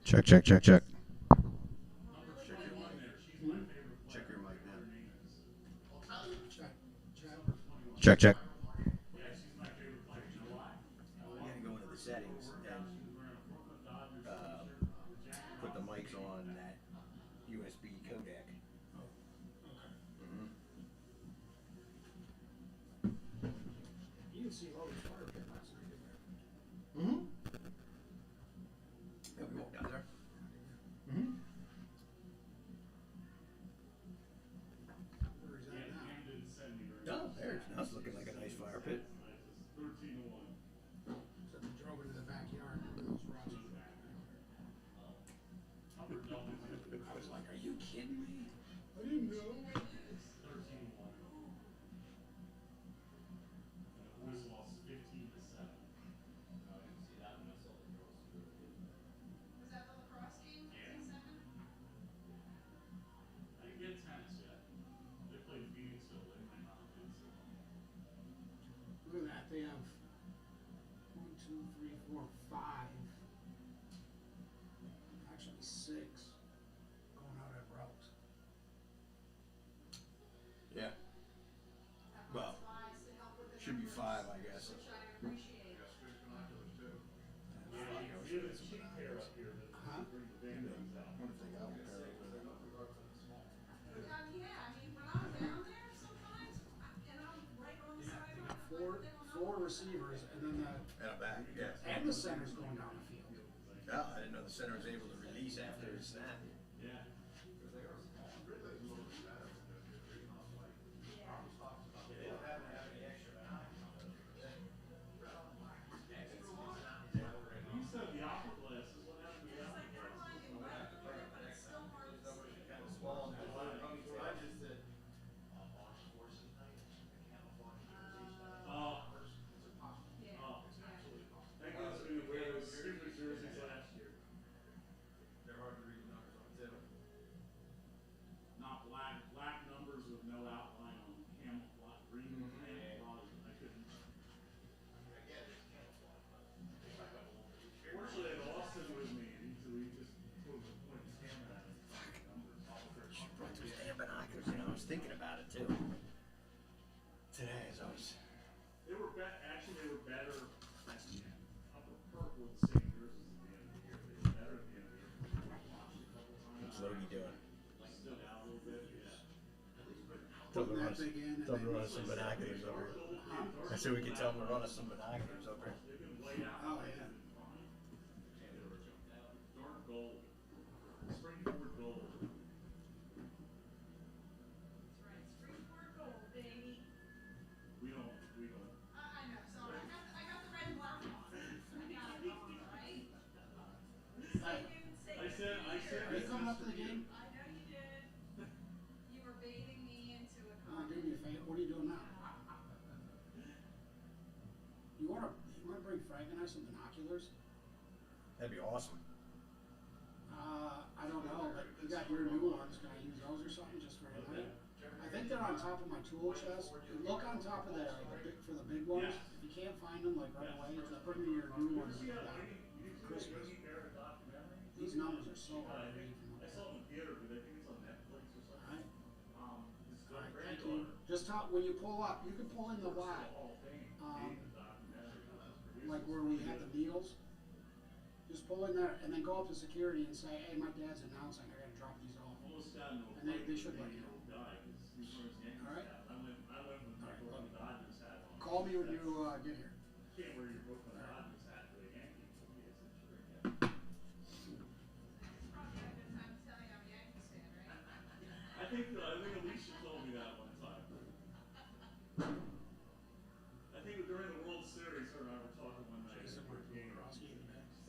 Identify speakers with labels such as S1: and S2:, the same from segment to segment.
S1: Check, check, check, check. Check, check.
S2: You gotta go into the settings and put the mics on that USB codec. Mm-hmm.
S3: You can see Logan's fire pit last night in there.
S2: Mm-hmm. Yeah, we walked down there. Mm-hmm.
S3: Where is that now?
S2: Oh, there it's now. It's looking like a nice fire pit.
S3: So we drove into the backyard and there was rods in the back there. I was like, are you kidding me? I didn't know. Look at that. They have 1, 2, 3, 4, 5. Actually 6 going out at route.
S2: Yeah. Well, should be 5, I guess.
S3: Huh? They got four receivers and then
S2: And a back, yeah.
S3: the center's going down the field.
S2: No, I didn't know the center was able to release after his snap. Brought those damn binoculars, you know, I was thinking about it too. Today as I was.
S4: They were actually they were better at the end. Upper Perk were the same jerseys at the end of the year. They were better at the end of the year. I watched it a couple times.
S2: What's Logie doing?
S4: Stood out a little bit, yeah.
S3: Putting that big in and
S2: Tell him to
S3: then
S2: run us some binoculars over here.
S3: Huh?
S2: I said we could tell him to run us some binoculars over here.
S4: They've been laid out.
S3: Oh yeah.
S4: Dark gold. Springboard gold. We don't.
S3: Are you coming up to the game? I'm not doing you a favor. What are you doing now? You wanna bring Frank and I some binoculars?
S2: That'd be awesome.
S3: I don't know, but you got your new ones. Can I use those or something just for tonight? I think they're on top of my tool chest. Look on top of there for the big ones. If you can't find them like right away, just bring me your new ones that you got for Christmas. These numbers are so hard to read from up
S4: I saw it in the theater, but I think it's on Netflix or something.
S3: Alright, thank you. Just when you pull up, you can pull in the black. Like where we have the needles. Just pull in there and then go up to security and say, hey, my dad's announcing, I gotta drop these off. And they should let you know. Alright? Call me when you get here.
S4: Can't wear your Brooklyn Dodgers hat for the Yankees. I think Alicia told me that one time. I think during the World Series, her and I were talking one night. She said,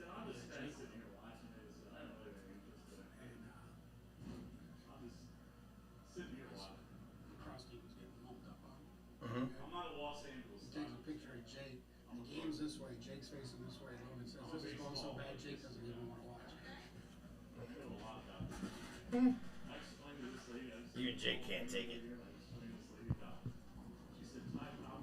S4: I'm just kind of sitting here watching this, and I don't really have any interest in it. I'm just sitting here watching.
S3: Krosky was getting lumped up on.
S2: Mm-hmm.
S4: I'm not a Los Angeles.
S3: He takes a picture of Jake. The game's this way. Jake's facing this way. Logan says, this is going so bad, Jake doesn't even want to watch.
S4: I feel a lot about it. I explained to this lady.
S2: Even Jake can't take it.
S4: She said, time out.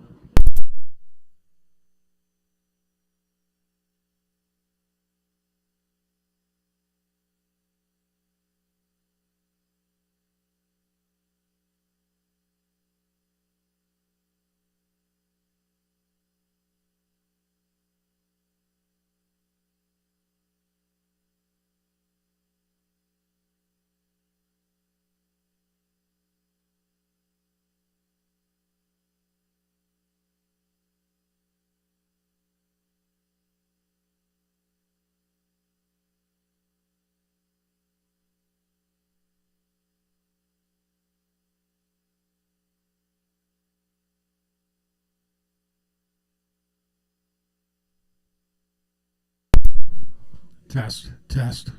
S3: Test, test.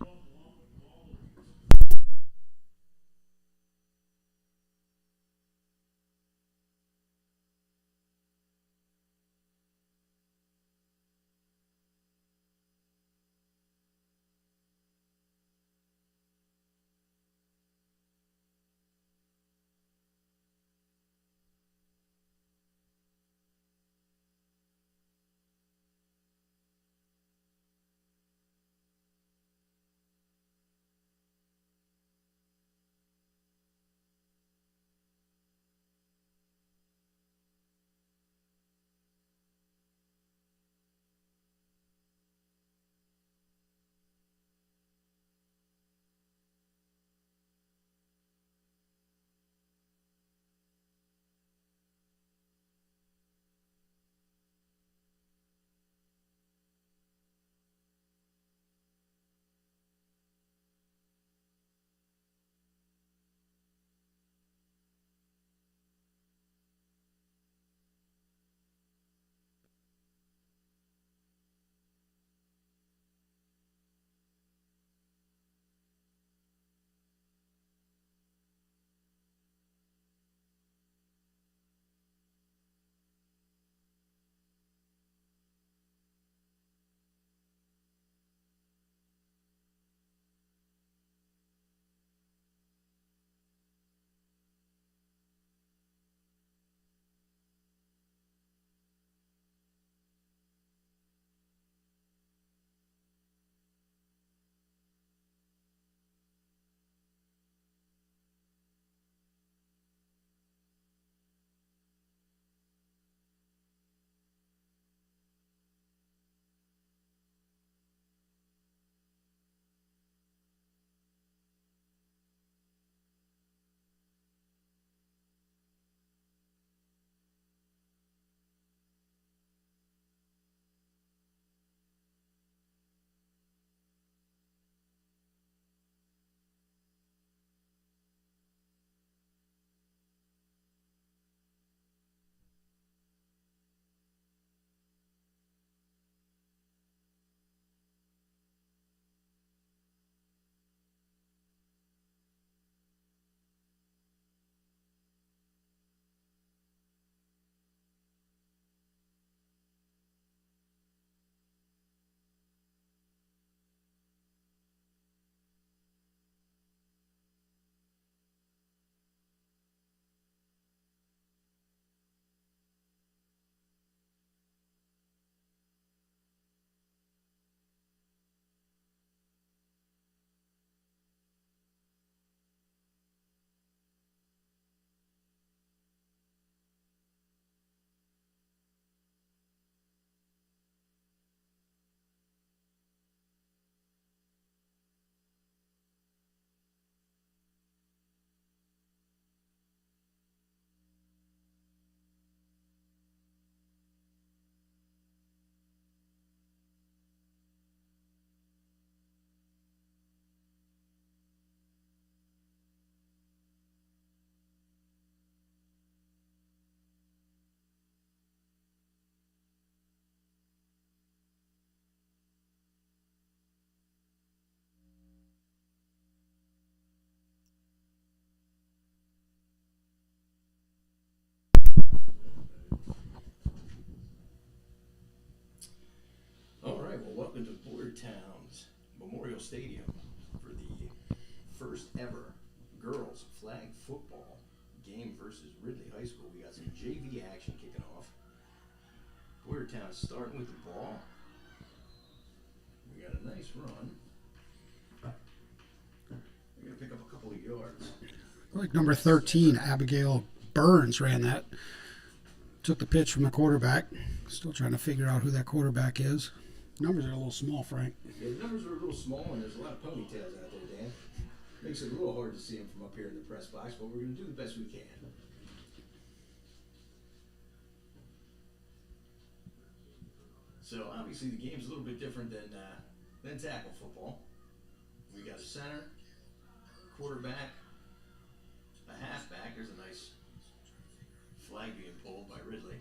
S2: All right, well, welcome to Boyertown's Memorial Stadium for the first ever girls flag football game versus Ridley High School. We got some JV action kicking off. Boyertown starting with the ball. We got a nice run. We're going to pick up a couple of yards.
S3: Like number 13, Abigail Burns ran that. Took the pitch from the quarterback. Still trying to figure out who that quarterback is. Numbers are a little small, Frank.
S2: Yeah, the numbers are a little small, and there's a lot of ponytails out there, Dan. Makes it a little hard to see them from up here in the press box, but we're going to do the best we can. So obviously the game's a little bit different than tackle football. We got a center, quarterback, a halfback. There's a nice flag being pulled by Ridley.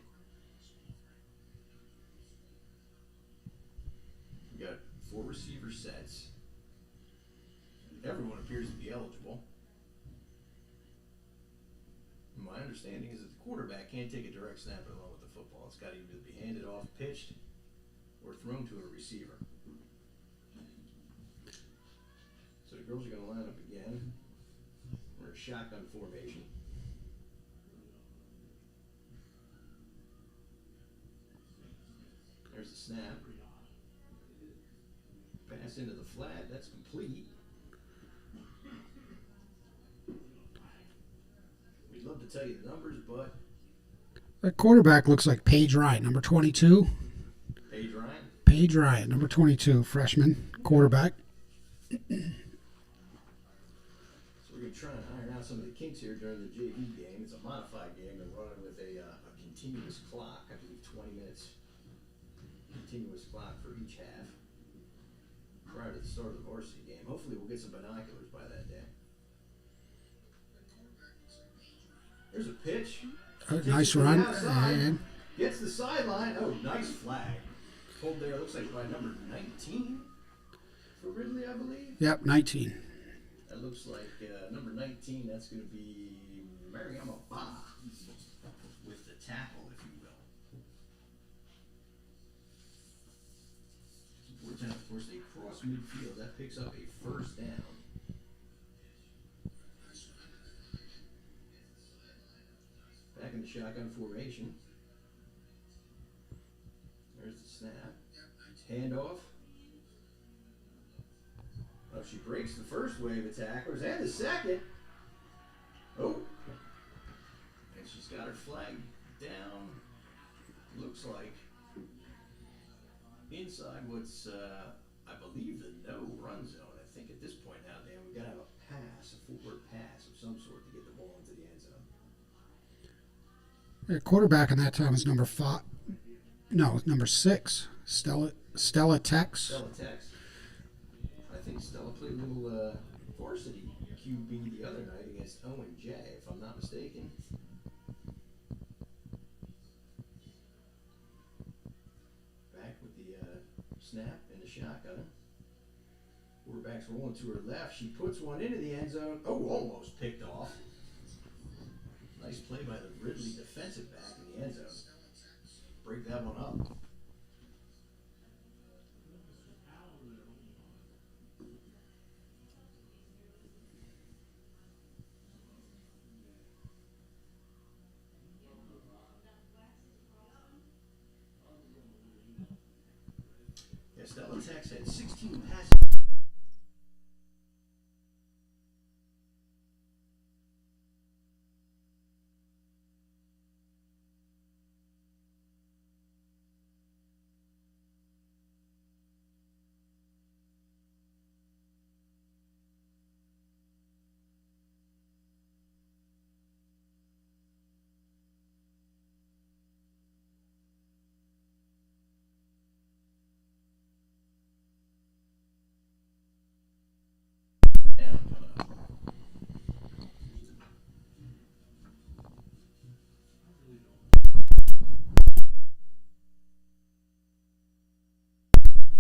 S2: We got 4 receiver sets. Everyone appears to be eligible. My understanding is that the quarterback can't take a direct snap along with the football. It's got to either be handed off, pitched, or thrown to a receiver. So the girls are going to line up again. We're in a shotgun formation. There's the snap. Pass into the flat. That's complete. We'd love to tell you the numbers, but
S3: That quarterback looks like Paige Ryan, number 22.
S2: Paige Ryan.
S3: Paige Ryan, number 22, freshman quarterback.
S2: So we're going to try and iron out some of the kinks here during the JV game. It's a modified game. They're running with a continuous clock. I believe 20 minutes continuous clock for each half prior to the start of the varsity game. Hopefully we'll get some binoculars by that day. There's a pitch.
S3: Nice run. And
S2: Gets the sideline. Oh, nice flag. Pulled there, looks like by number 19 for Ridley, I believe.
S3: yep, 19.
S2: That looks like number 19, that's going to be Mariama Ba with the tackle, if you will. Of course, they cross midfield. That picks up a first down. Back in the shotgun formation. There's the snap. Handoff. Oh, she breaks the first wave of tacklers and the second. Oh. And she's got her flag down. Looks like inside what's, I believe, the no-run zone. I think at this point now, Dan, we've got to have a pass, a footwork pass of some sort to get the ball into the end zone.
S3: The quarterback in that time was number 5. No, number 6. Stella Tex.
S2: Stella Tex. I think Stella played a little varsity QB the other night against Owen J, if I'm not mistaken. Back with the snap and the shotgun. Quarterback's rolling to her left. She puts one into the end zone. Oh, almost picked off. Nice play by the Ridley defensive back in the end zone. Break that one up. Yeah, Stella Tex had 16 passes. Down coming up.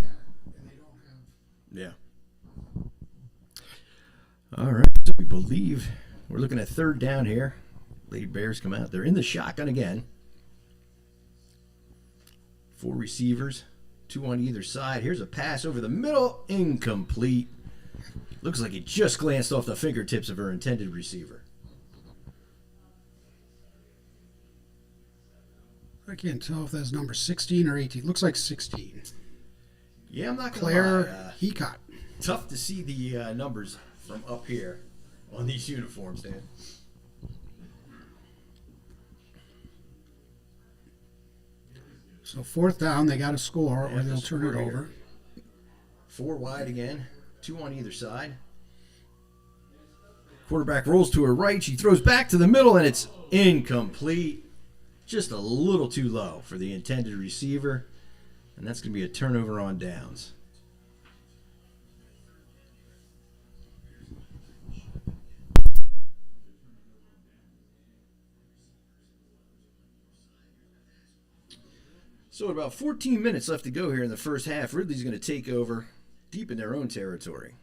S3: Yeah, and they don't have.
S2: Yeah. All right. So we believe we're looking at third down here. Lady Bears come out. They're in the shotgun again. 4 receivers, 2 on either side. Here's a pass over the middle. Incomplete. Looks like it just glanced off the fingertips of her intended receiver.
S3: I can't tell if that's number 16 or 18. Looks like 16.
S2: Yeah, I'm not going to
S3: Claire
S2: lie.
S3: Heacott.
S2: Tough to see the numbers from up here on these uniforms, Dan.
S3: So 4th down, they got to score
S2: They
S3: or
S2: have to
S3: they'll turn it
S2: score here.
S3: over.
S2: 4 wide again, 2 on either side. Quarterback rolls to her right. She throws back to the middle, and it's incomplete. Just a little too low for the intended receiver. And that's going to be a turnover on downs. So about 14 minutes left to go here in the first half. Ridley's going to take over deep in their own territory.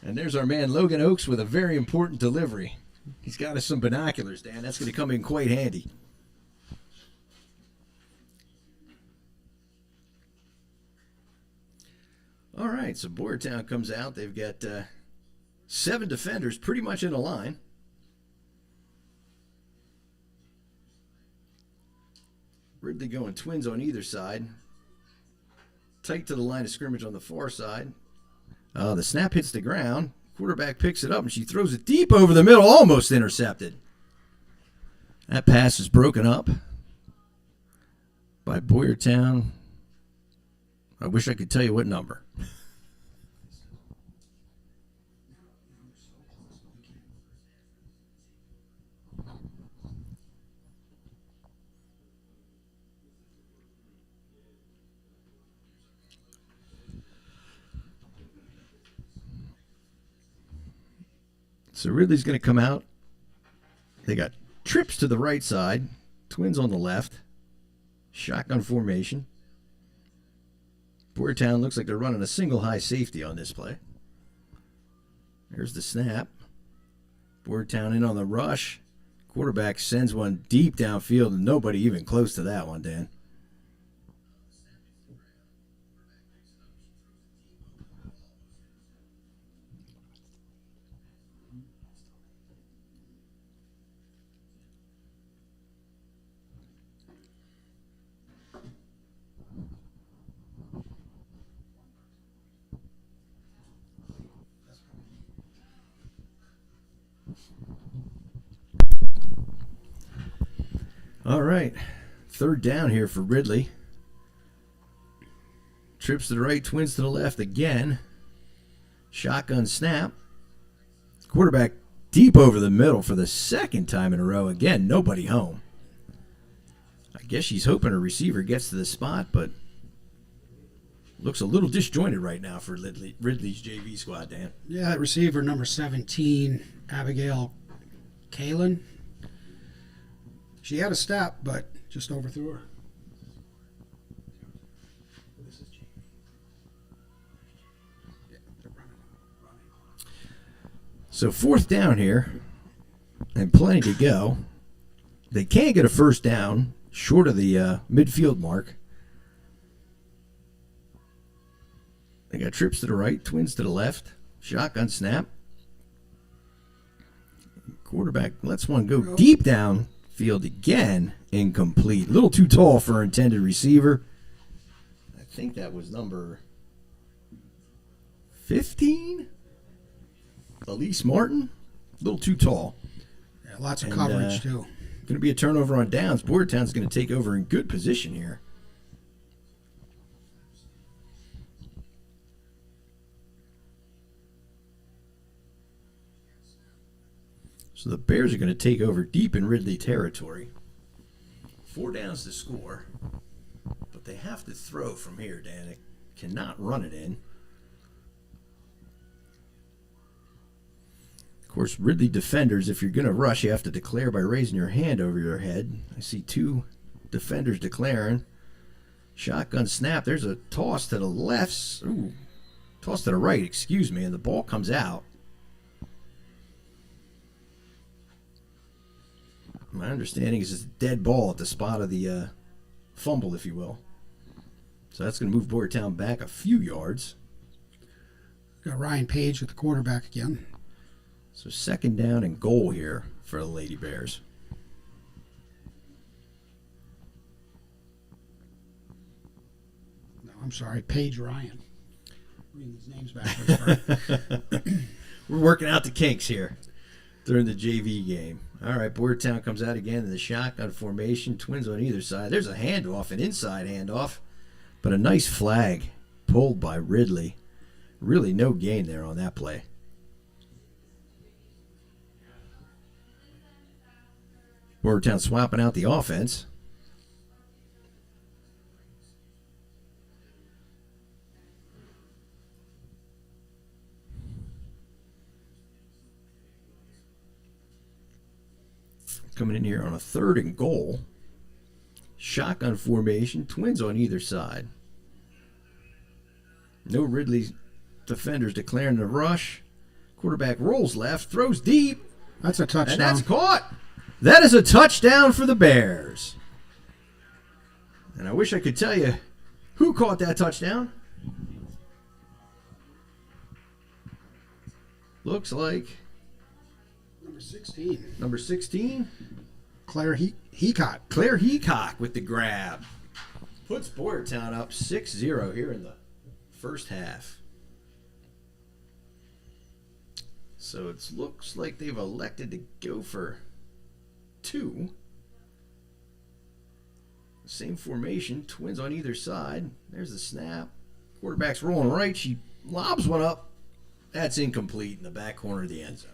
S2: And there's our man Logan Oakes with a very important delivery. He's got us some binoculars, Dan. That's going to come in quite handy. All right, so Boyertown comes out. They've got 7 defenders pretty much in a line. Ridley going twins on either side. Tight to the line of scrimmage on the far side. The snap hits the ground. Quarterback picks it up, and she throws it deep over the middle, almost intercepted. That pass is broken up by Boyertown. I wish I could tell you what number. So Ridley's going to come out. They got trips to the right side, twins on the left, shotgun formation. Boyertown looks like they're running a single high safety on this play. There's the snap. Boyertown in on the rush. Quarterback sends one deep downfield, and nobody even close to that one, Dan. All right, 3rd down here for Ridley. Trips to the right, twins to the left again. Shotgun snap. Quarterback deep over the middle for the 2nd time in a row. Again, nobody home. I guess she's hoping a receiver gets to the spot, but looks a little disjointed right now for Ridley's JV squad, Dan.
S3: Yeah, that receiver, number 17, Abigail Kalin. She had a step, but just overthrew her.
S2: So 4th down here, and plenty to go. They can't get a 1st down short of the midfield mark. They got trips to the right, twins to the left, shotgun snap. Quarterback lets one go deep down field again, incomplete. A little too tall for her intended receiver. I think that was number 15? Elise Martin? A little too tall.
S3: Yeah, lots of coverage, too.
S2: Going to be a turnover on downs. Boyertown's going to take over in good position here. So the Bears are going to take over deep in Ridley territory. 4 downs to score. But they have to throw from here, Dan. They cannot run it in. Of course, Ridley defenders, if you're going to rush, you have to declare by raising your hand over your head. I see 2 defenders declaring. Shotgun snap. There's a toss to the left. Ooh, toss to the right, excuse me, and the ball comes out. My understanding is it's a dead ball at the spot of the fumble, if you will. So that's going to move Boyertown back a few yards.
S3: Got Ryan Page with the quarterback again.
S2: So 2nd down and goal here for the Lady Bears.
S3: No, I'm sorry, Page Ryan. Reading his names backwards.
S2: We're working out the kinks here during the JV game. All right, Boyertown comes out again in the shotgun formation. Twins on either side. There's a handoff, an inside handoff, but a nice flag pulled by Ridley. Really no gain there on that play. Boyertown swapping out the offense. Coming in here on a 3rd and goal. Shotgun formation, twins on either side. No Ridley defenders declaring the rush. Quarterback rolls left, throws deep.
S3: That's a touchdown.
S2: And that's caught. That is a touchdown for the Bears. And I wish I could tell you who caught that touchdown. Looks like
S3: Number 16.
S2: number 16,
S3: Claire Heacock.
S2: Claire Heacock with the grab. Puts Boyertown up 6-0 here in the first half. So it looks like they've elected to go for 2. Same formation, twins on either side. There's the snap. Quarterback's rolling right. She lobs one up. That's incomplete in the back corner of the end zone.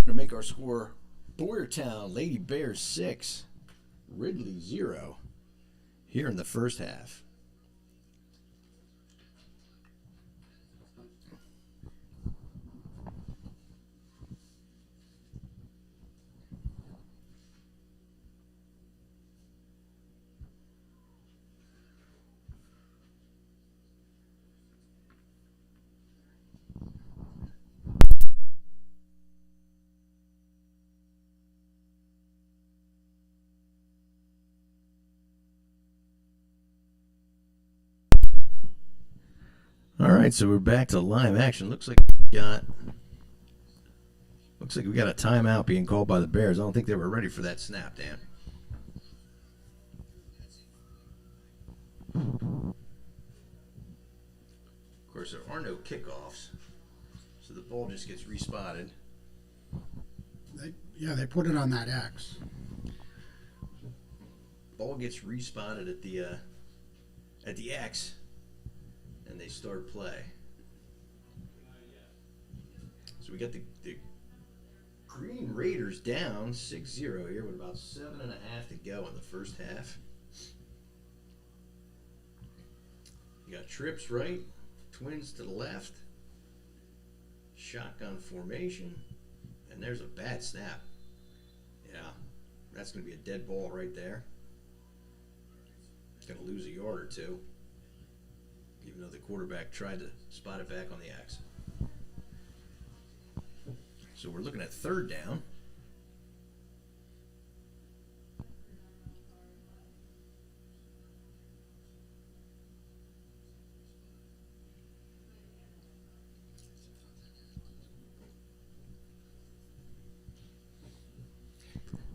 S2: To make our score, Boyertown Lady Bears 6, Ridley 0 here in the first half. All right, so we're back to live action. Looks like we got a timeout being called by the Bears. I don't think they were ready for that snap, Dan. Of course, there are no kickoffs, so the ball just gets respotted.
S3: They put it on that X.
S2: Ball gets respotted at the X. And they start play. So we got the Green Raiders down 6-0 here with about 7.5 to go in the first half. You got trips right, twins to the left, shotgun formation, and there's a bad snap. Yeah, that's going to be a dead ball right there. Going to lose a yard or two. Even though the quarterback tried to spot it back on the X. So we're looking at third down.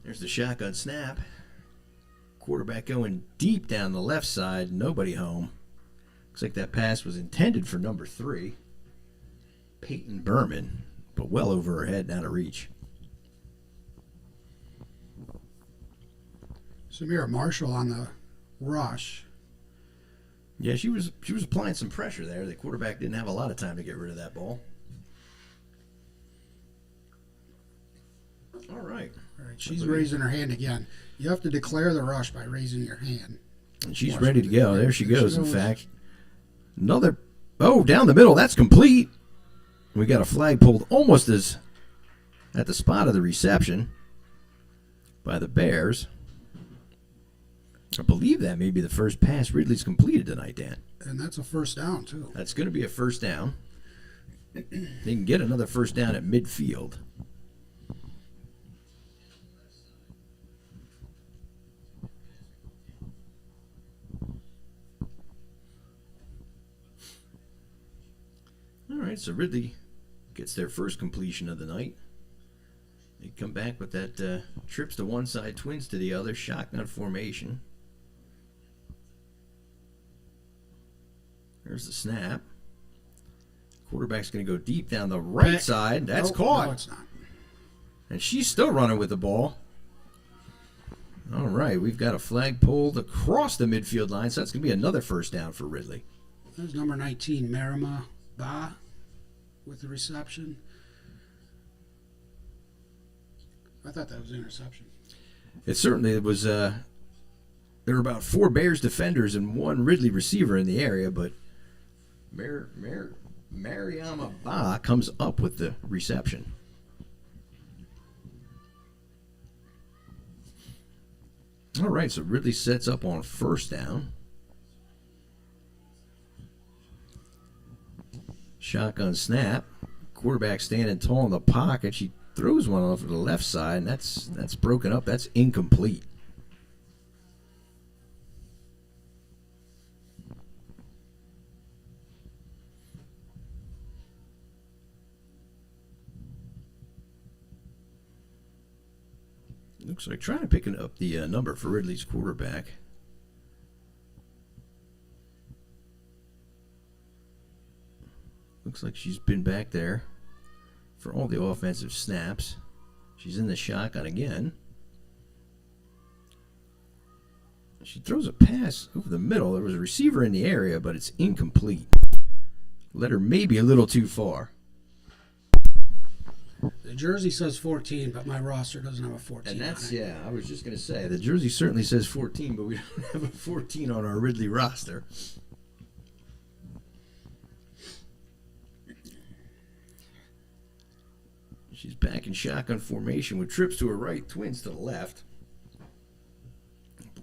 S2: There's the shotgun snap. Quarterback going deep down the left side. Nobody home. Looks like that pass was intended for number 3, Peyton Berman, but well over her head, out of reach.
S3: Samira Marshall on the rush.
S2: Yeah, she was applying some pressure there. The quarterback didn't have a lot of time to get rid of that ball. All right.
S3: All right, she's raising her hand again. You have to declare the rush by raising your hand.
S2: And she's ready to go. There she goes, in fact. Another, down the middle. That's complete. We got a flag pulled almost as at the spot of the reception by the Bears. I believe that may be the first pass Ridley's completed tonight, Dan.
S3: And that's a first down, too.
S2: That's going to be a first down. They can get another first down at midfield. All right, so Ridley gets their first completion of the night. They come back with that trips to one side, twins to the other, shotgun formation. There's the snap. Quarterback's going to go deep down the right side. That's caught.
S3: No, it's not.
S2: And she's still running with the ball. All right, we've got a flag pulled across the midfield line, so that's going to be another first down for Ridley.
S3: There's number 19, Marima Ba, with the reception. I thought that was an interception.
S2: It certainly was. There were about 4 Bears defenders and 1 Ridley receiver in the area, but Mariama Ba comes up with the reception. All right, so Ridley sets up on first down. Shotgun snap. Quarterback standing tall in the pocket. She throws one off to the left side, and that's broken up. That's incomplete. Looks like trying to pick up the number for Ridley's quarterback. Looks like she's been back there for all the offensive snaps. She's in the shotgun again. She throws a pass over the middle. There was a receiver in the area, but it's incomplete. Led her maybe a little too far.
S3: The jersey says 14, but my roster doesn't have a 14
S2: And that's,
S3: on it.
S2: yeah, I was just going to say, the jersey certainly says 14, but we don't have a 14 on our Ridley roster. She's back in shotgun formation with trips to her right, twins to the left.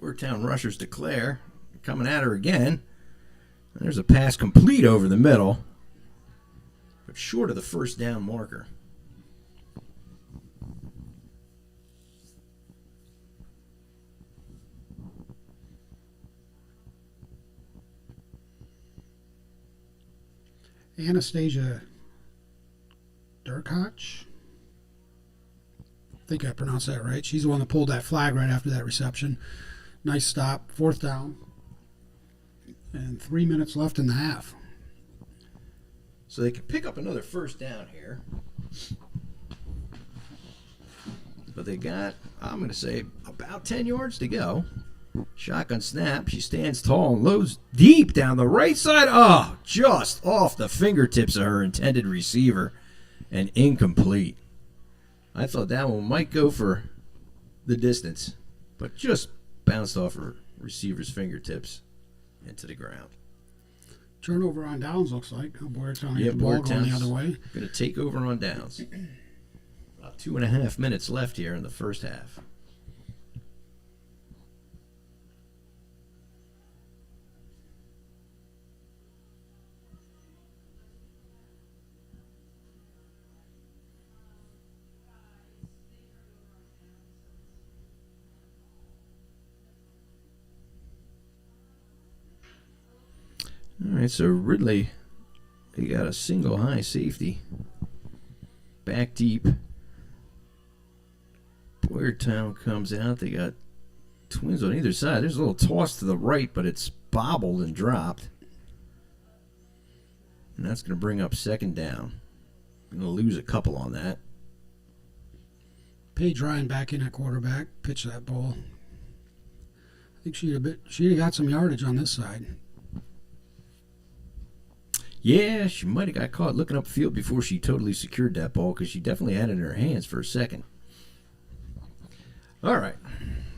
S2: Boyertown rushers declare, coming at her again. There's a pass complete over the middle, but short of the first down marker.
S3: Anastasia Durkach. I think I pronounced that right. She's the one that pulled that flag right after that reception. Nice stop. Fourth down. And 3 minutes left in the half.
S2: So they can pick up another first down here. But they got, I'm going to say, about 10 yards to go. Shotgun snap. She stands tall and loads deep down the right side. Oh, just off the fingertips of her intended receiver. And incomplete. I thought that one might go for the distance, but just bounced off her receiver's fingertips into the ground.
S3: Turnover on downs, looks like. Boyertown
S2: Yeah,
S3: the ball going the other way.
S2: Going to take over on downs. About 2.5 minutes left here in the first half. All right, so Ridley, they got a single high safety. Back deep. Boyertown comes out. They got twins on either side. There's a little toss to the right, but it's bobbled and dropped. And that's going to bring up second down. Going to lose a couple on that.
S3: Paige Ryan back in at quarterback. Pitch that ball. I think she'd have got some yardage on this side.
S2: Yeah, she might have got caught looking upfield before she totally secured that ball because she definitely had it in her hands for a second. All right,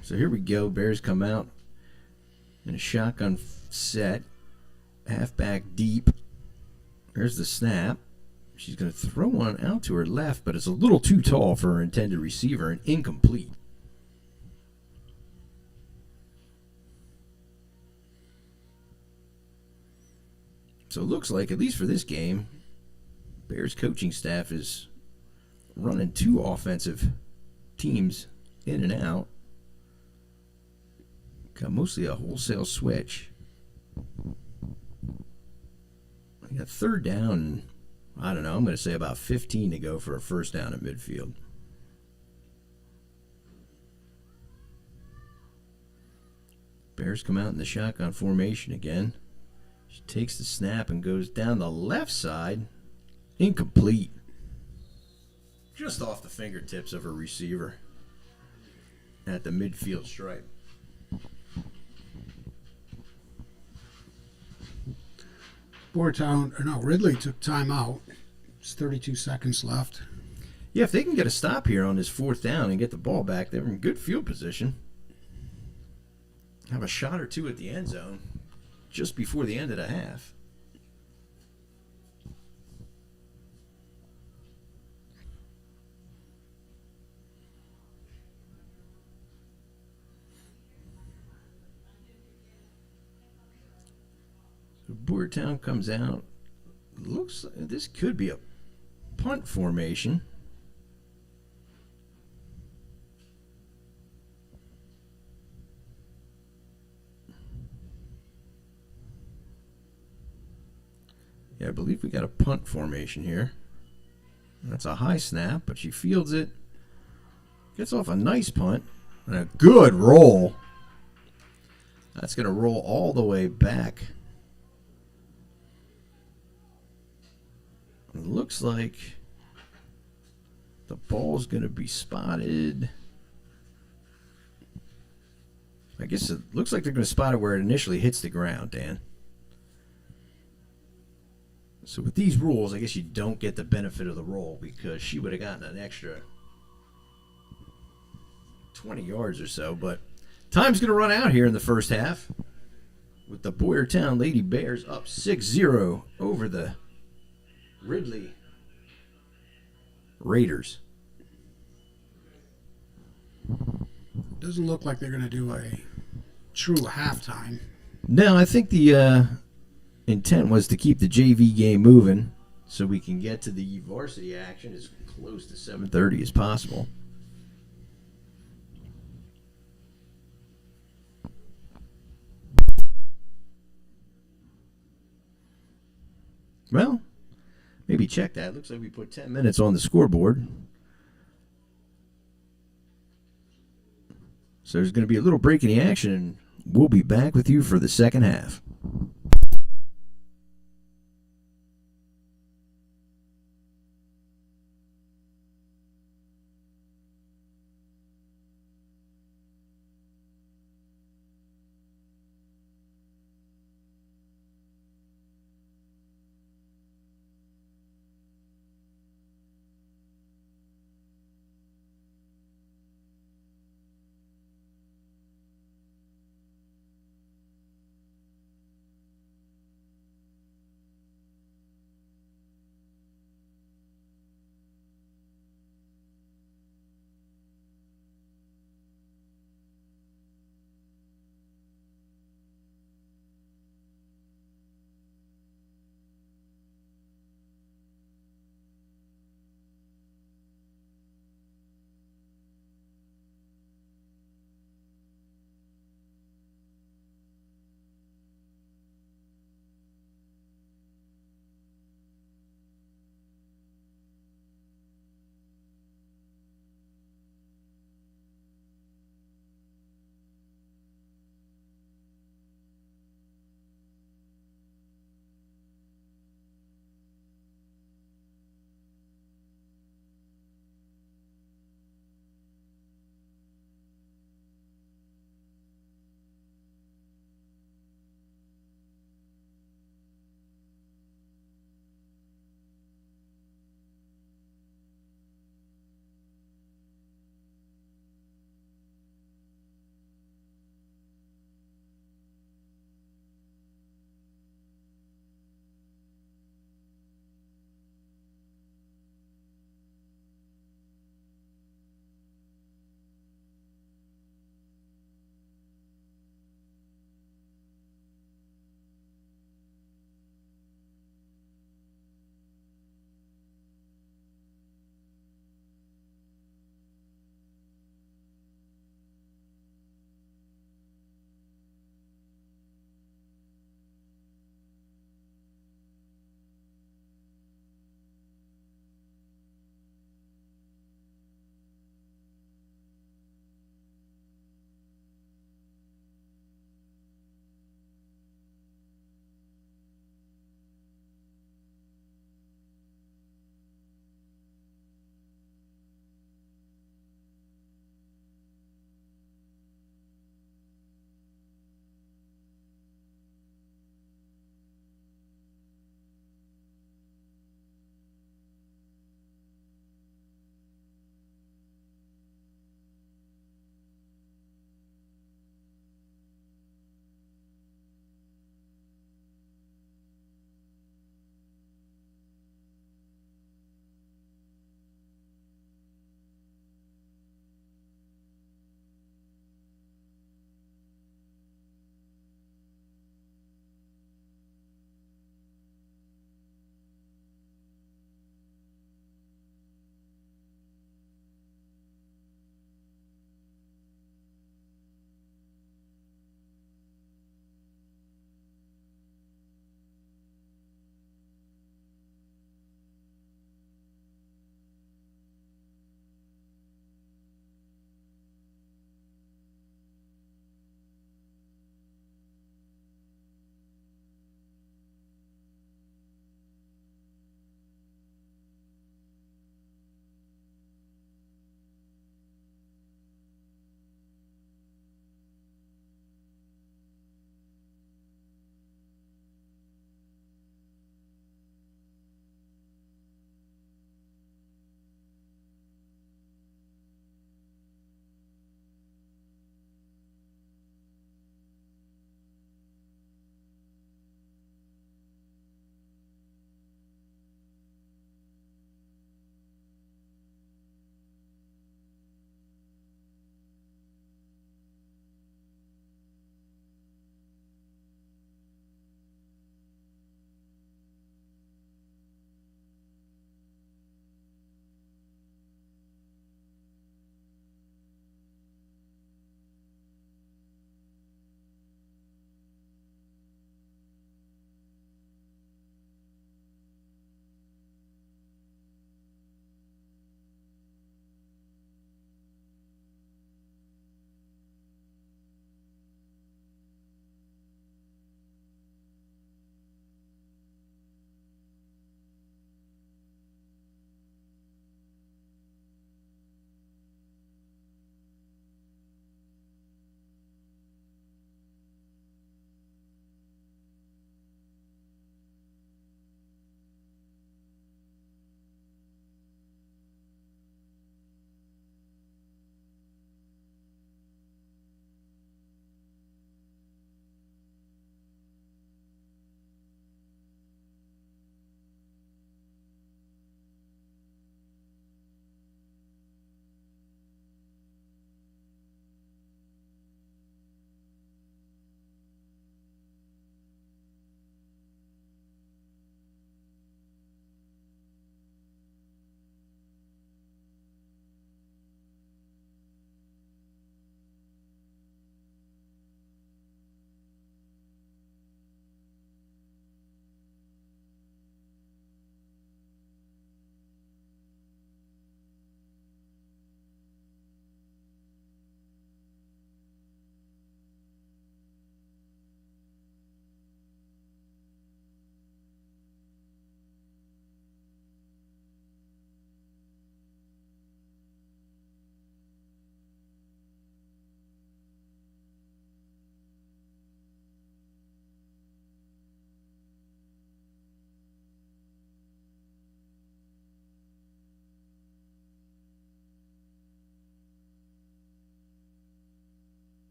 S2: so here we go. Bears come out in a shotgun set, halfback deep. There's the snap. She's going to throw one out to her left, but it's a little too tall for her intended receiver and incomplete. So it looks like, at least for this game, Bears coaching staff is running two offensive teams in and out. Got mostly a wholesale switch. I got third down, and I don't know, I'm going to say about 15 to go for a first down at midfield. Bears come out in the shotgun formation again. She takes the snap and goes down the left side. Incomplete. Just off the fingertips of her receiver at the midfield stripe.
S3: Ridley took time out. It's 32 seconds left.
S2: Yeah, if they can get a stop here on this fourth down and get the ball back, they're in good field position. Have a shot or two at the end zone just before the end of the half. Boyertown comes out. Looks like this could be a punt formation. Yeah, I believe we got a punt formation here. That's a high snap, but she fields it. Gets off a nice punt. And a good roll. That's going to roll all the way back. It looks like the ball's going to be spotted. I guess it looks like they're going to spot it where it initially hits the ground, Dan. So with these rules, I guess you don't get the benefit of the roll because she would have gotten an extra 20 yards or so. But time's going to run out here in the first half with the Boyertown Lady Bears up 6-0 over the Ridley Raiders.
S3: Doesn't look like they're going to do a true halftime.
S2: No, I think the intent was to keep the JV game moving so we can get to the varsity action as close to 7:30 as possible. Well, maybe check that. Looks like we put 10 minutes on the scoreboard. So there's going to be a little break in the action, and we'll be back with you for the second half.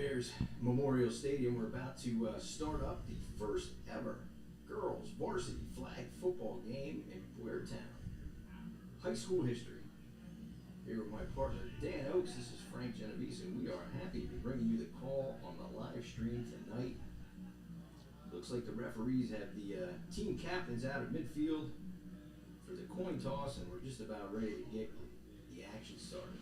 S2: Bears Memorial Stadium. We're about to start up the first ever girls varsity flag football game in Boyertown. High school history. Here with my partner Dan Oakes. This is Frank Genovese, and we are happy to be bringing you the call on the live stream tonight. Looks like the referees have the team captains out at midfield for the coin toss, and we're just about ready to get the action started.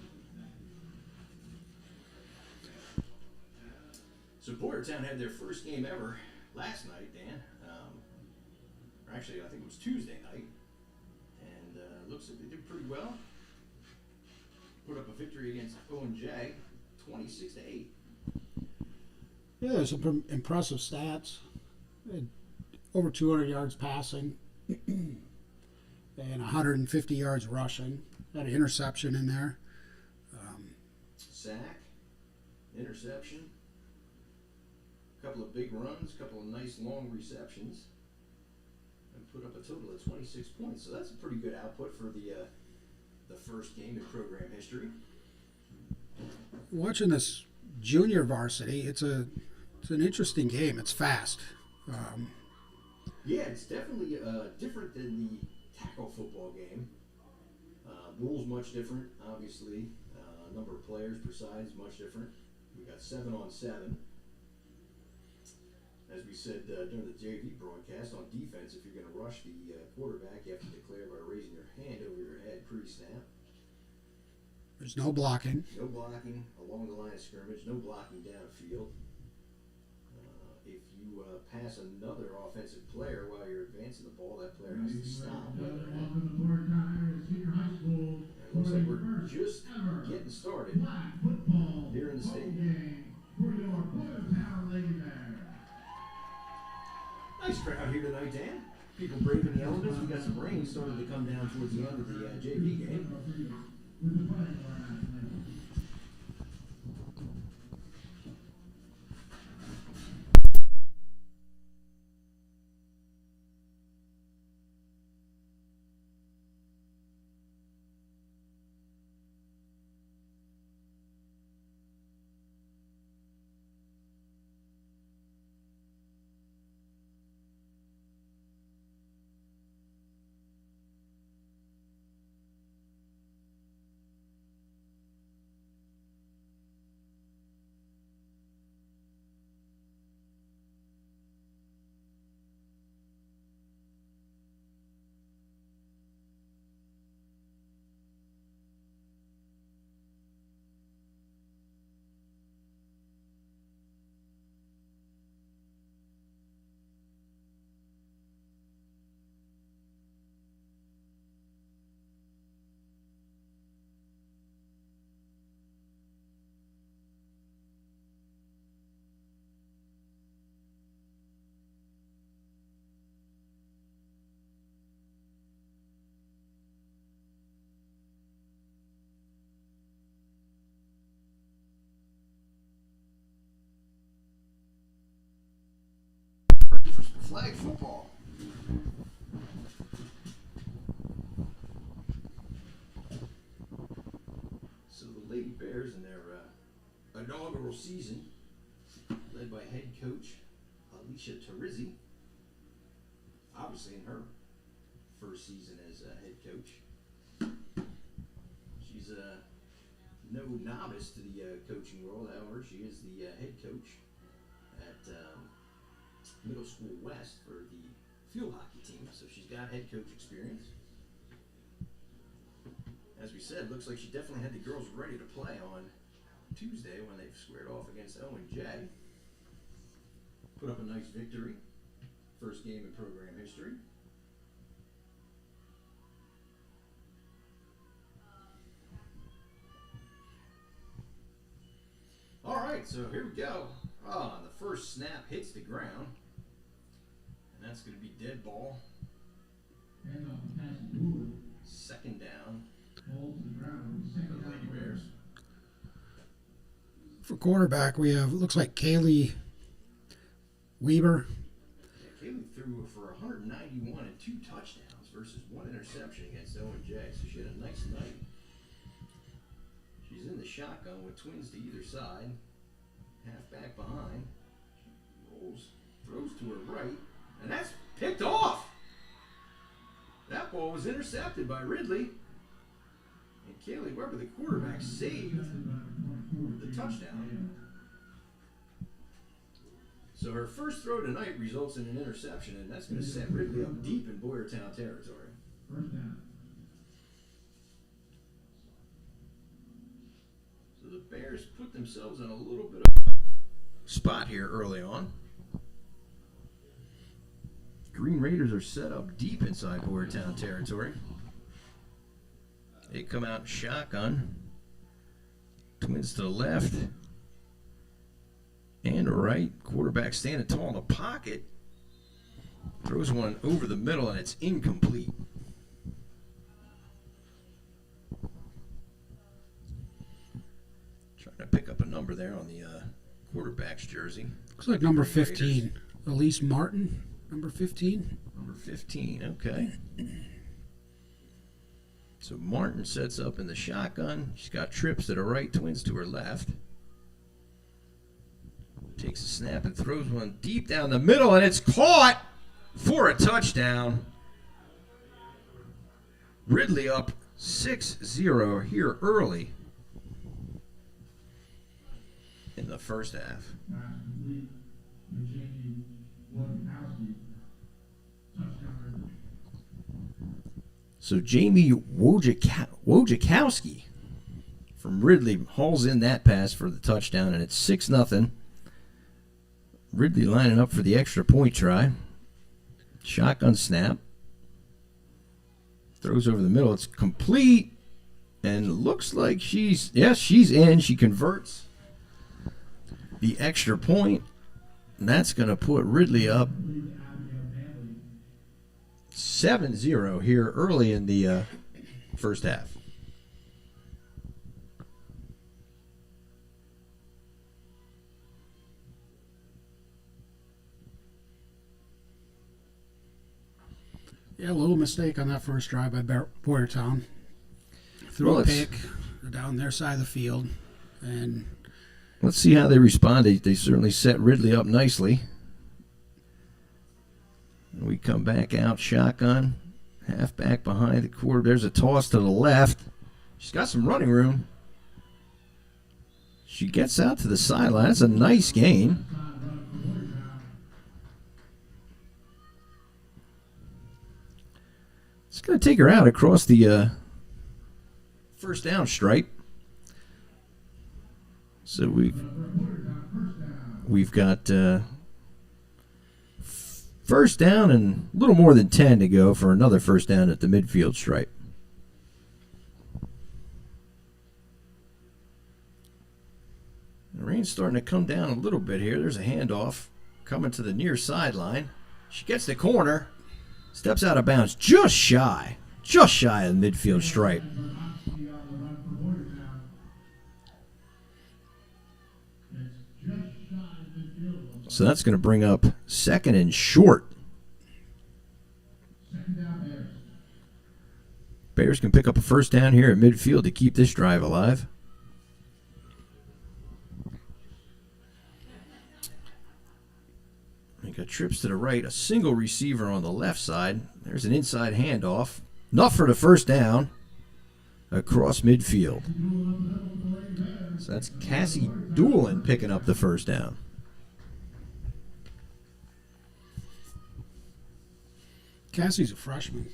S2: So Boyertown had their first game ever last night, Dan. Or actually, I think it was Tuesday night, and looks like they did pretty well. Put up a victory against O&J, 26-8.
S3: Yeah, there's some impressive stats. Over 200 yards passing and 150 yards rushing. Had an interception in there.
S2: Sack, interception, a couple of big runs, a couple of nice long receptions, and put up a total of 26 points. So that's a pretty good output for the first game in program history.
S3: Watching this junior varsity, it's an interesting game. It's fast.
S2: Yeah, it's definitely different than the tackle football game. Rules much different, obviously. Number of players per side is much different. We got 7-on-7. As we said during the JV broadcast, on defense, if you're going to rush the quarterback, you have to declare by raising your hand over your head pre-snap.
S3: There's no blocking.
S2: No blocking along the line of scrimmage. No blocking downfield. If you pass another offensive player while you're advancing the ball, that player has to stop. It looks like we're just getting started here in the stadium. Nice crowd here tonight, Dan. People braving the elements. We got some rain starting to come down towards the end of the JV game. Flag football. So the Lady Bears in their inaugural season, led by head coach Alicia Terrizzi, obviously in her first season as head coach. She's no novice to the coaching role, however, she is the head coach at Middle School West for the field hockey team, so she's got head coach experience. As we said, looks like she definitely had the girls ready to play on Tuesday when they squared off against O&J. Put up a nice victory. First game in program history. All right, so here we go. The first snap hits the ground. And that's going to be dead ball. Second down. For the Lady Bears.
S3: For quarterback, we have, looks like Kaylee Weber.
S2: Yeah, Kaylee threw for 191 and 2 touchdowns versus 1 interception against O&J, so she had a nice night. She's in the shotgun with twins to either side. half back behind, rolls, throws to her right, and that's picked off. That ball was intercepted by Ridley. And Kaylee Weber, the quarterback, saved the touchdown. So her first throw tonight results in an interception, and that's going to set Ridley up deep in Boyertown territory. So the Bears put themselves in a little bit of a spot here early on. Green Raiders are set up deep inside Boyertown territory. They come out shotgun. Twins to the left and right. Quarterback standing tall in the pocket. Throws one over the middle and it's incomplete. Trying to pick up a number there on the quarterback's jersey.
S3: Looks like number 15. Elise Martin, number 15.
S2: Number 15, okay. So Martin sets up in the shotgun. She's got trips to the right, Twins to her left. Takes a snap and throws one deep down the middle, and it's caught for a touchdown. Ridley up 6-0 here early in the first half. So Jamie Wojciechowski from Ridley hauls in that pass for the touchdown, and it's 6-0. Ridley lining up for the extra point try. Shotgun snap. Throws over the middle. It's complete. And looks like she's in. She converts the extra point. And that's going to put Ridley up 7-0 here early in the first half.
S3: Yeah, a little mistake on that first drive by Boyertown. Threw a pick down their side of the field. And
S2: let's see how they respond. They certainly set Ridley up nicely. We come back out shotgun. Half back behind the quarter. There's a toss to the left. She's got some running room. She gets out to the sideline. That's a nice gain. It's going to take her out across the first down stripe. So we've got first down and a little more than 10 to go for another first down at the midfield stripe. The rain's starting to come down a little bit here. There's a handoff coming to the near sideline. She gets the corner. Steps out of bounds just shy of the midfield stripe. So that's going to bring up second and short. Bears can pick up a first down here at midfield to keep this drive alive. They got trips to the right, a single receiver on the left side. There's an inside handoff. Enough for the first down across midfield. So that's Cassie Doolin picking up the first down.
S3: Cassie's a freshman.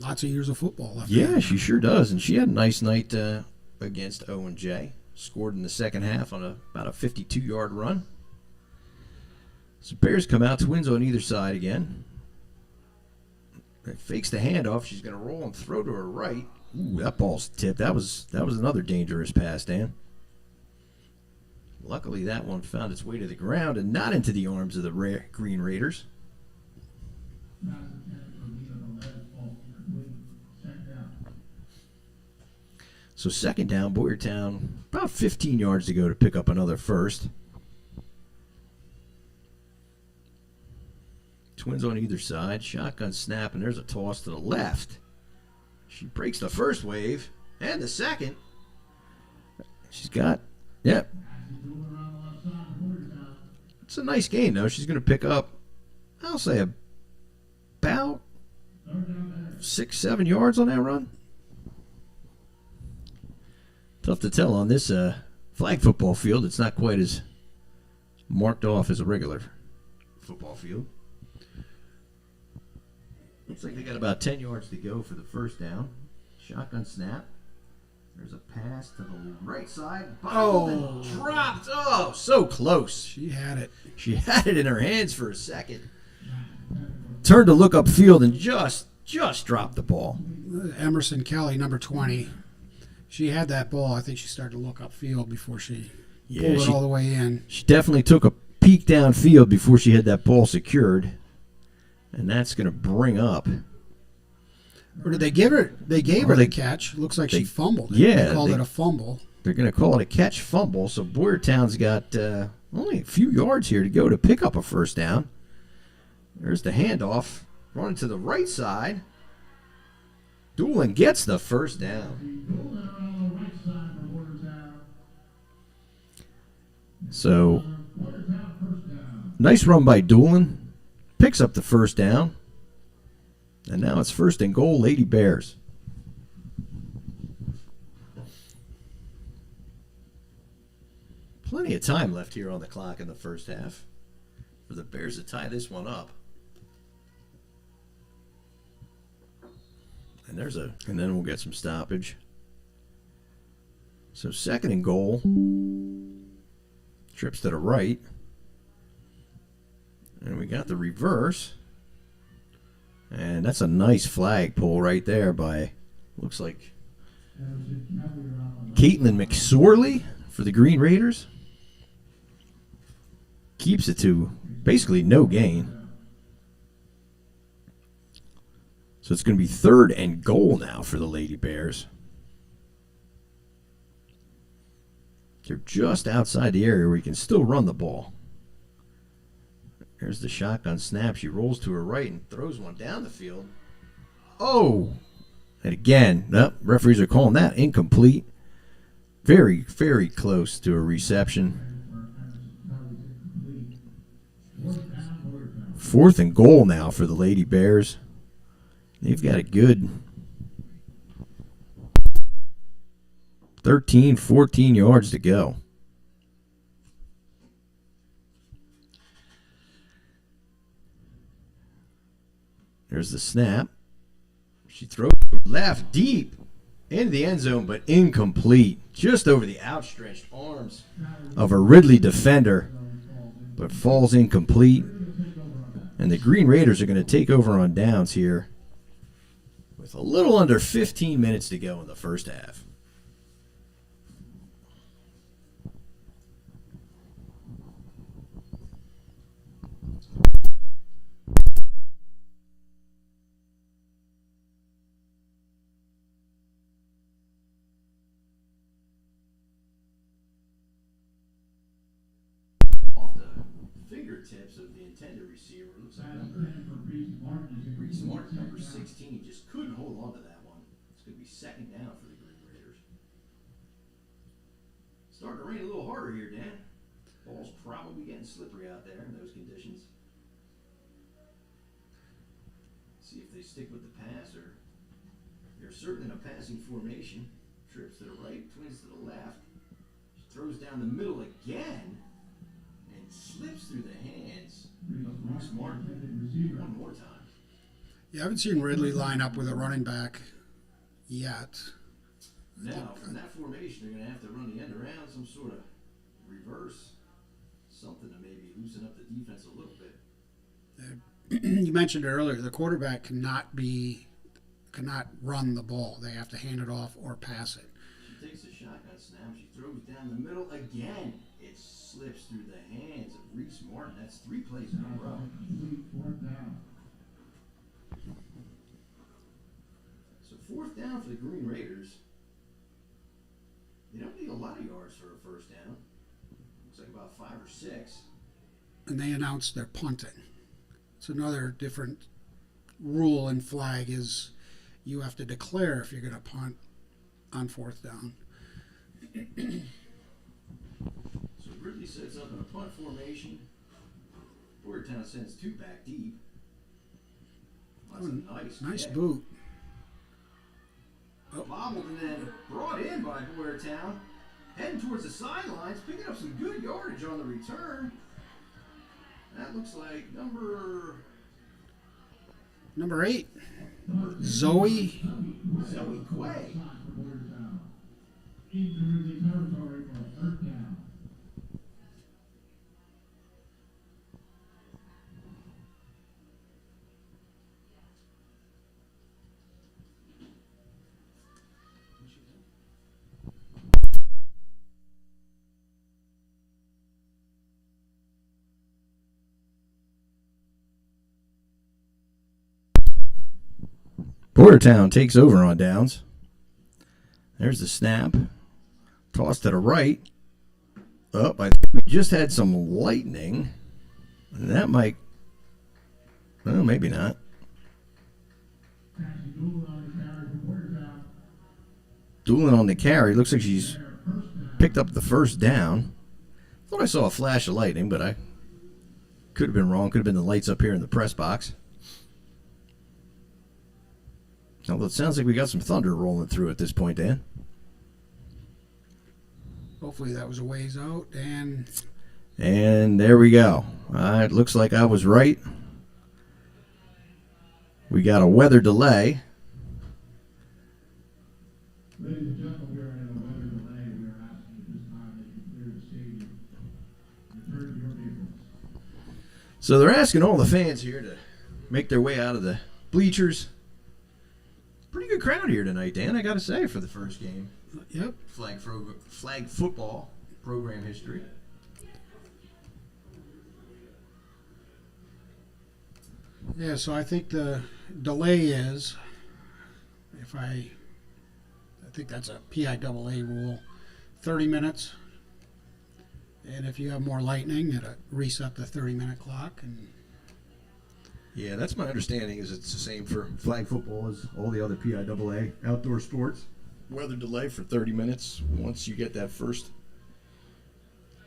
S3: Lots of years of football left.
S2: Yeah, she sure does. And she had a nice night against O&J. Scored in the second half on about a 52-yard run. So Bears come out, Twins on either side again. Fakes the handoff. She's going to roll and throw to her right. Ooh, that ball's tipped. That was another dangerous pass, Dan. Luckily, that one found its way to the ground and not into the arms of the Green Raiders. So second down, Boyertown, about 15 yards to go to pick up another first. Twins on either side. Shotgun snap, and there's a toss to the left. She breaks the first wave and the second. She's got, yep. It's a nice gain, though. She's going to pick up, I'll say, about 6-7 yards on that run. Tough to tell on this flag football field. It's not quite as marked off as a regular football field. Looks like they got about 10 yards to go for the first down. Shotgun snap. There's a pass to the right side. Bobbled and dropped. Oh, so close.
S3: She had it.
S2: She had it in her hands for a second. Turned to look upfield and just dropped the ball.
S3: Emerson Kelly, number 20. She had that ball. I think she started to look upfield before she pulled it all the way in.
S2: She definitely took a peek downfield before she had that ball secured. And that's going to bring up.
S3: Or did they give her? They gave her the catch. Looks like she fumbled.
S2: Yeah,
S3: they called it a fumble.
S2: They're going to call it a catch fumble. So Boyertown's got only a few yards here to go to pick up a first down. There's the handoff, running to the right side. Doolin gets the first down. So nice run by Doolin. Picks up the first down. And now it's 1st and goal, Lady Bears. Plenty of time left here on the clock in the first half for the Bears to tie this one up. And then we'll get some stoppage. So 2nd and goal. Trips to the right. And we got the reverse. And that's a nice flag pull right there by, looks like, Caitlin McSorley for the Green Raiders. Keeps it to basically no gain. So it's going to be 3rd and goal now for the Lady Bears. They're just outside the area where you can still run the ball. There's the shotgun snap. She rolls to her right and throws one down the field. Oh! And again, the referees are calling that incomplete. Very, very close to a reception. 4th and goal now for the Lady Bears. They've got a good 13, 14 yards to go. There's the snap. She throws left deep into the end zone, but incomplete. Just over the outstretched arms of a Ridley defender, but falls incomplete. And the Green Raiders are going to take over on downs here with a little under 15 minutes to go in the first half. Fingertips of the intended receiver. Looks like Reese Martin, number 16, just couldn't hold on to that one. It's going to be 2nd down for the Green Raiders. Starting to rain a little harder here, Dan. Ball's probably getting slippery out there in those conditions. See if they stick with the pass, or they're certainly in a passing formation. Trips to the right, twins to the left. She throws down the middle again. Slips through the hands of Reese Martin one more time.
S3: Yeah, I haven't seen Ridley line up with a running back yet.
S2: Now, from that formation, they're going to have to run the end around, some sort of reverse, something to maybe loosen up the defense a little bit.
S3: You mentioned earlier, the quarterback cannot run the ball. They have to hand it off or pass it.
S2: She takes a shotgun snap. She throws down the middle again. It slips through the hands of Reese Martin. That's 3 plays in a row. So 4th down for the Green Raiders. They don't need a lot of yards for a first down. Looks like about 5 or 6.
S3: And they announced they're punting. It's another different rule in flag is you have to declare if you're going to punt on 4th down.
S2: So Ridley sets up in a punt formation. Boyertown sends 2 back deep. That's a
S3: Nice
S2: kick.
S3: boot.
S2: Bobbled and then brought in by Boyertown. Heading towards the sidelines, picking up some good yardage on the return. That looks like number
S3: Number 8, Zoe.
S2: Quay.
S1: Boyertown takes over on downs. There's the snap. Toss to the right. Oh, I think we just had some lightning. That might... Well, maybe not. Dooling on the carry. Looks like she's picked up the first down. Thought I saw a flash of lightning, but I could have been wrong. Could have been the lights up here in the press box. Although it sounds like we got some thunder rolling through at this point, Dan.
S3: Hopefully that was a ways out.
S1: And there we go. It looks like I was right. We got a weather delay.
S4: Ladies and gentlemen, we are in a weather delay. We are asking at this time that you clear the stadium. Return to your vehicles.
S1: So they're asking all the fans here to make their way out of the bleachers. Pretty good crowd here tonight, Dan, I got to say, for the first game.
S3: Yep.
S2: Flag football program history.
S3: Yeah, so I think the delay is, I think that's a PIAA rule, 30 minutes. And if you have more lightning, it'll reset the 30-minute clock. And
S1: Yeah, that's my understanding, is it's the same for flag football as all the other PIAA outdoor sports. Weather delay for 30 minutes once you get that first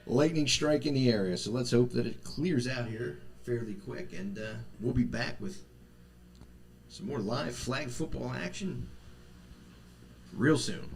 S1: lightning strike in the area. So let's hope that it clears out here fairly quick, and we'll be back with some more live flag football action real soon.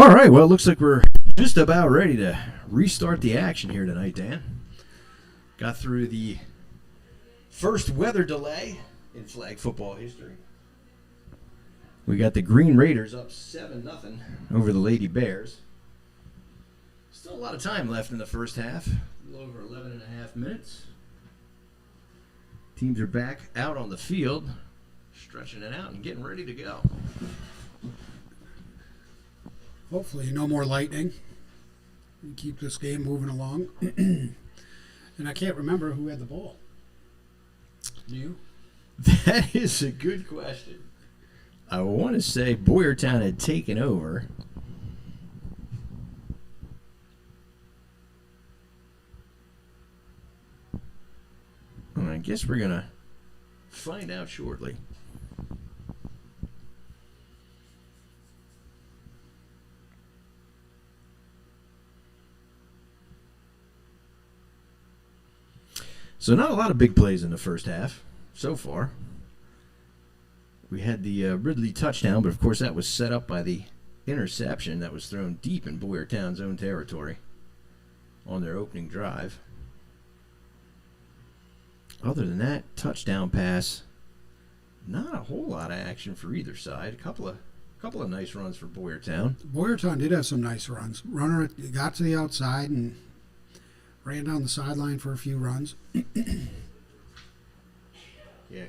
S1: All right, well, it looks like we're just about ready to restart the action here tonight, Dan. Got through the first weather delay in flag football history. We got the Green Raiders up 7-0 over the Lady Bears. Still a lot of time left in the first half, a little over 11 and a half minutes. Teams are back out on the field, stretching it out and getting ready to go.
S3: Hopefully, no more lightning. And keep this game moving along. And I can't remember who had the ball. Do you?
S1: That is a good question. I want to say Boyertown had taken over. And I guess we're going to find out shortly. So not a lot of big plays in the first half so far. We had the Ridley touchdown, but of course that was set up by the interception that was thrown deep in Boyertown's own territory on their opening drive. Other than that, touchdown pass, not a whole lot of action for either side. A couple of nice runs for Boyertown.
S3: Boyertown did have some nice runs. Runner got to the outside and ran down the sideline for a few runs.
S1: Yeah.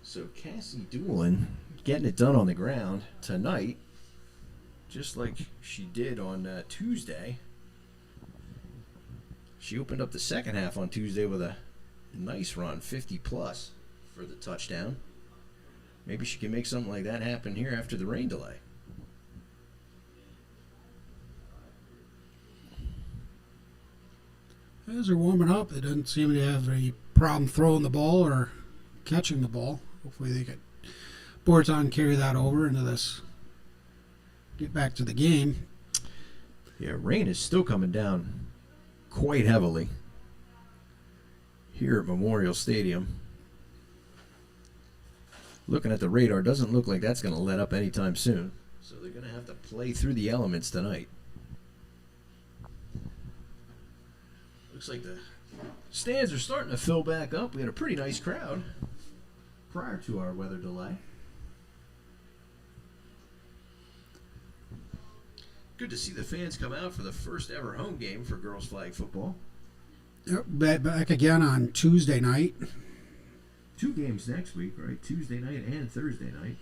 S1: So Cassie Doolin getting it done on the ground tonight, just like she did on Tuesday. She opened up the second half on Tuesday with a nice run, 50-plus for the touchdown. Maybe she can make something like that happen here after the rain delay.
S3: As they're warming up, they didn't seem to have any problem throwing the ball or catching the ball. Hopefully they could Boyertown carry that over into this, get back to the game.
S1: Yeah, rain is still coming down quite heavily here at Memorial Stadium. Looking at the radar, doesn't look like that's going to let up anytime soon. So they're going to have to play through the elements tonight. Looks like the stands are starting to fill back up. We had a pretty nice crowd prior to our weather delay. Good to see the fans come out for the first ever home game for girls flag football.
S3: Yep, back again on Tuesday night.
S1: 2 games next week, right? Tuesday night and Thursday night.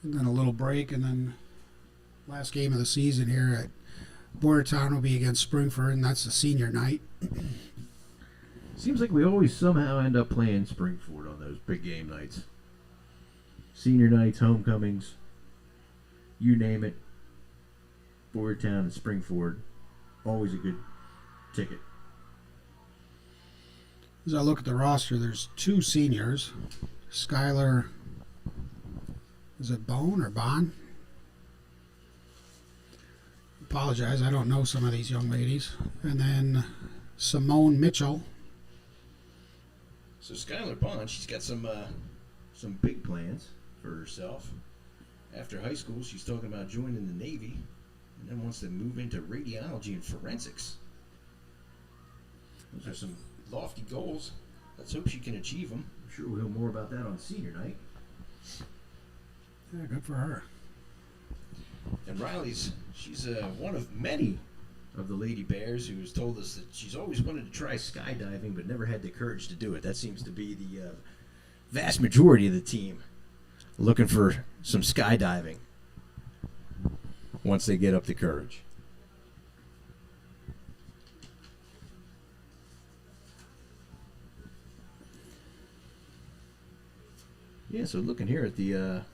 S3: And then a little break, and then last game of the season here at Boyertown will be against Springford, and that's the senior night.
S1: Seems like we always somehow end up playing Springford on those big game nights. Senior nights, homecomings, you name it. Boyertown and Springford, always a good ticket.
S3: As I look at the roster, there's 2 seniors. Skylar, is it Bone or Bon? Apologize, I don't know some of these young ladies. And then Simone Mitchell.
S1: So Skylar Bond, she's got some big plans for herself. After high school, she's talking about joining the Navy and then wants to move into radiology and forensics. Those are some lofty goals. Let's hope she can achieve them. I'm sure we'll hear more about that on senior night.
S3: Yeah, good for her.
S1: And Riley's, she's one of many of the Lady Bears who has told us that she's always wanted to try skydiving but never had the courage to do it. That seems to be the vast majority of the team looking for some skydiving once they get up the courage. Yeah, so looking here at the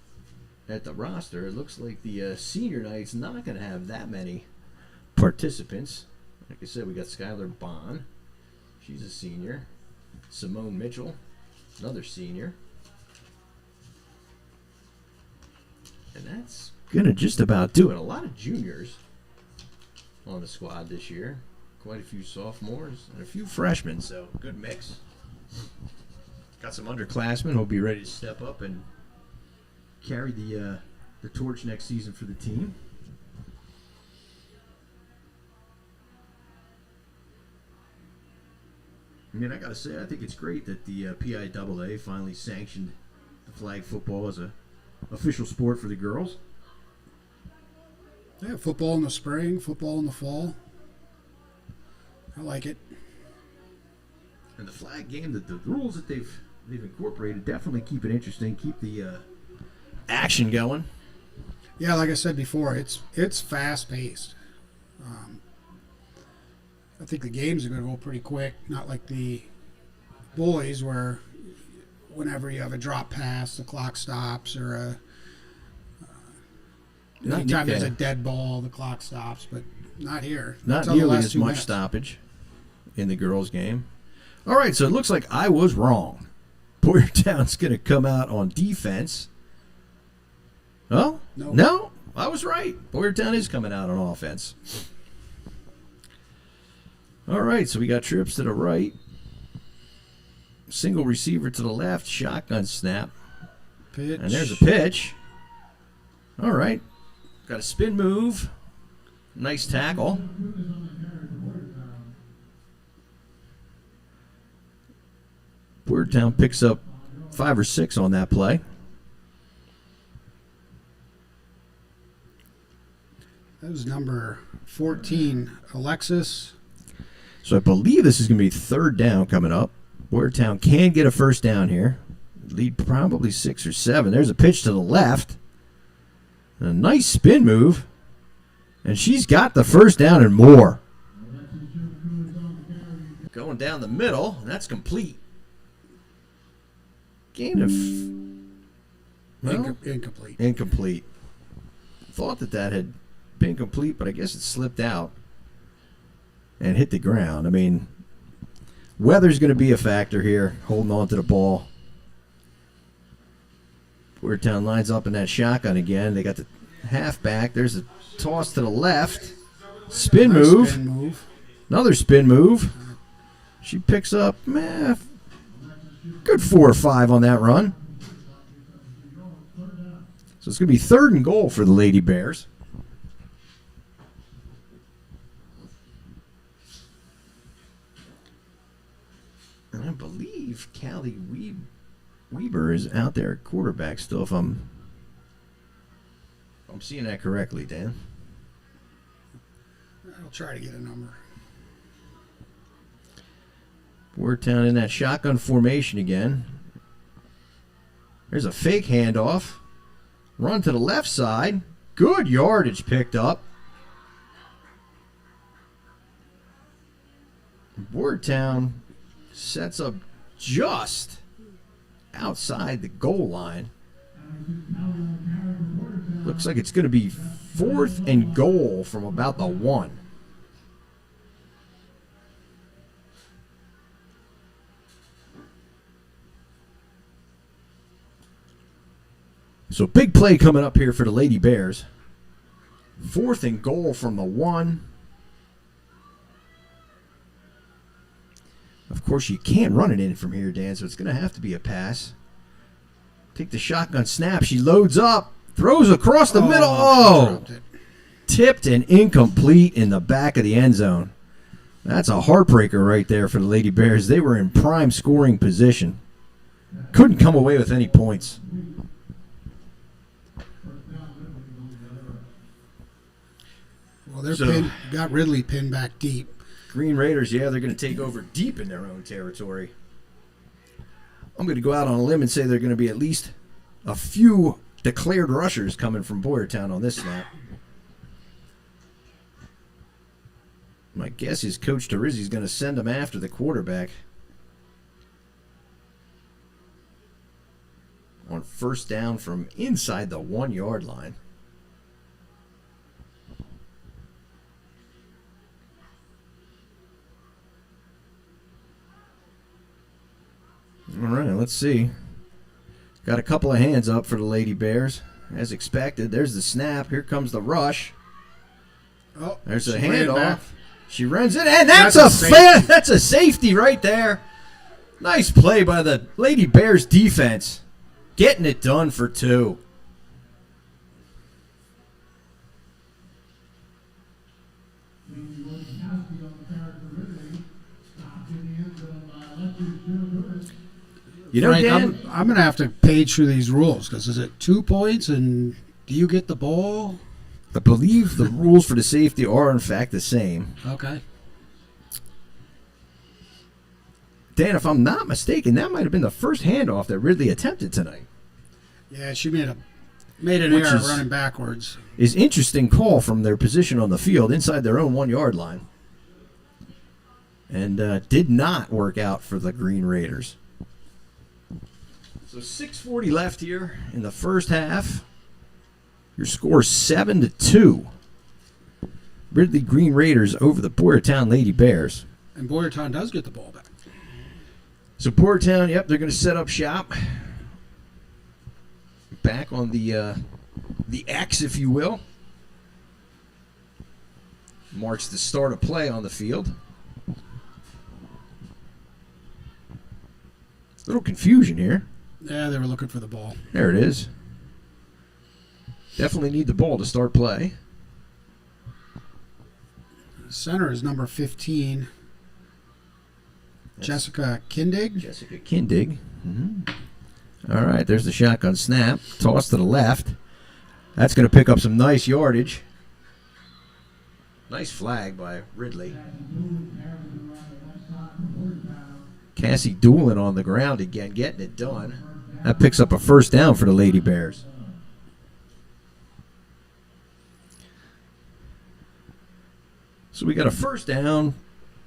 S1: roster, it looks like the senior night's not going to have that many participants. Like I said, we got Skylar Bond. She's a senior. Simone Mitchell, another senior. And that's going to just about do it. A lot of juniors on the squad this year. Quite a few sophomores and a few freshmen, so good mix. Got some underclassmen who'll be ready to step up and carry the the torch next season for the team. I mean, I got to say, I think it's great that the PIAA finally sanctioned the flag football as a official sport for the girls.
S3: Yeah, football in the spring, football in the fall. I like it.
S1: And the flag game, the rules that they've incorporated definitely keep it interesting, keep the action going.
S3: Yeah, like I said before, it's fast paced. I think the games are going to go pretty quick, not like the boys where whenever you have a drop pass, the clock stops, or anytime there's a dead ball, the clock stops. But not here.
S1: Not
S3: Until the
S1: nearly
S3: last
S1: as
S3: 2
S1: much
S3: minutes.
S1: stoppage in the girls' game. All right, so it looks like I was wrong. Boyertown's going to come out on defense. Oh, no, I was right. Boyertown is coming out on offense. All right, so we got trips to the right. Single receiver to the left. Shotgun snap.
S3: Pitch.
S1: And there's a pitch. All right. Got a spin move. Nice tackle. Boyertown picks up 5 or 6 on that play.
S3: That was number 14, Alexis.
S1: So I believe this is going to be third down coming up. Boyertown can get a first down here. Lead probably 6 or 7. There's a pitch to the left. A nice spin move. And she's got the first down and more. Going down the middle. And that's complete. Gain of...
S3: Incomplete.
S1: Incomplete. Thought that had been complete, but I guess it slipped out and hit the ground. I mean, weather's going to be a factor here, holding on to the ball. Boyertown lines up in that shotgun again. They got the halfback. There's a toss to the left. Spin
S3: Nice
S1: move.
S3: spin move.
S1: Another spin move. She picks up, good 4 or 5 on that run. So it's going to be 3rd and goal for the Lady Bears. And I believe Callie Weber is out there at quarterback still, if I'm seeing that correctly, Dan.
S3: I'll try to get a number.
S1: Boyertown in that shotgun formation again. There's a fake handoff. Run to the left side. Good yardage picked up. Boyertown sets up just outside the goal line. Looks like it's going to be 4th and goal from about the 1. So big play coming up here for the Lady Bears. 4th and goal from the 1. Of course, you can't run it in from here, Dan, so it's going to have to be a pass. Take the shotgun snap. She loads up. Throws across the middle. Oh! Tipped and incomplete in the back of the end zone. That's a heartbreaker right there for the Lady Bears. They were in prime scoring position. Couldn't come away with any points.
S3: Well, they're got Ridley pinned back deep.
S1: Green Raiders, yeah, they're going to take over deep in their own territory. I'm going to go out on a limb and say they're going to be at least a few declared rushers coming from Boyertown on this snap. My guess is Coach Terizzi's going to send them after the quarterback on first down from inside the 1-yard line. All right, let's see. Got a couple of hands up for the Lady Bears. As expected, there's the snap. Here comes the rush.
S3: Oh,
S1: There's the
S3: she ran back.
S1: handoff. She runs it, and that's
S3: That's
S1: a safety right there. Nice play by the Lady Bears defense. Getting it done for 2. You know,
S3: Frank,
S1: Dan,
S3: I'm going to have to page through these rules because is it 2 points and do you get the ball?
S1: I believe the rules for the safety are, in fact, the same.
S3: Okay.
S1: Dan, if I'm not mistaken, that might have been the first handoff that Ridley attempted tonight.
S3: Yeah, she made an
S1: Which
S3: error
S1: is-
S3: running backwards.
S1: Is interesting call from their position on the field inside their own 1 yard line. And did not work out for the Green Raiders. So 6:40 left here in the first half. Your score 7-2. Ridley Green Raiders over the Boyertown Lady Bears.
S3: And Boyertown does get the ball back.
S1: So Boyertown, yep, they're going to set up shop. Back on the X, if you will. Marks the start of play on the field. Little confusion here.
S3: Yeah, they were looking for the ball.
S1: There it is. Definitely need the ball to start play.
S3: Center is number 15, Jessica Kindig.
S1: Jessica Kindig. All right, there's the shotgun snap. Toss to the left. That's going to pick up some nice yardage. Nice flag by Ridley. Cassie Doolin on the ground again, getting it done. That picks up a first down for the Lady Bears. So we got a first down.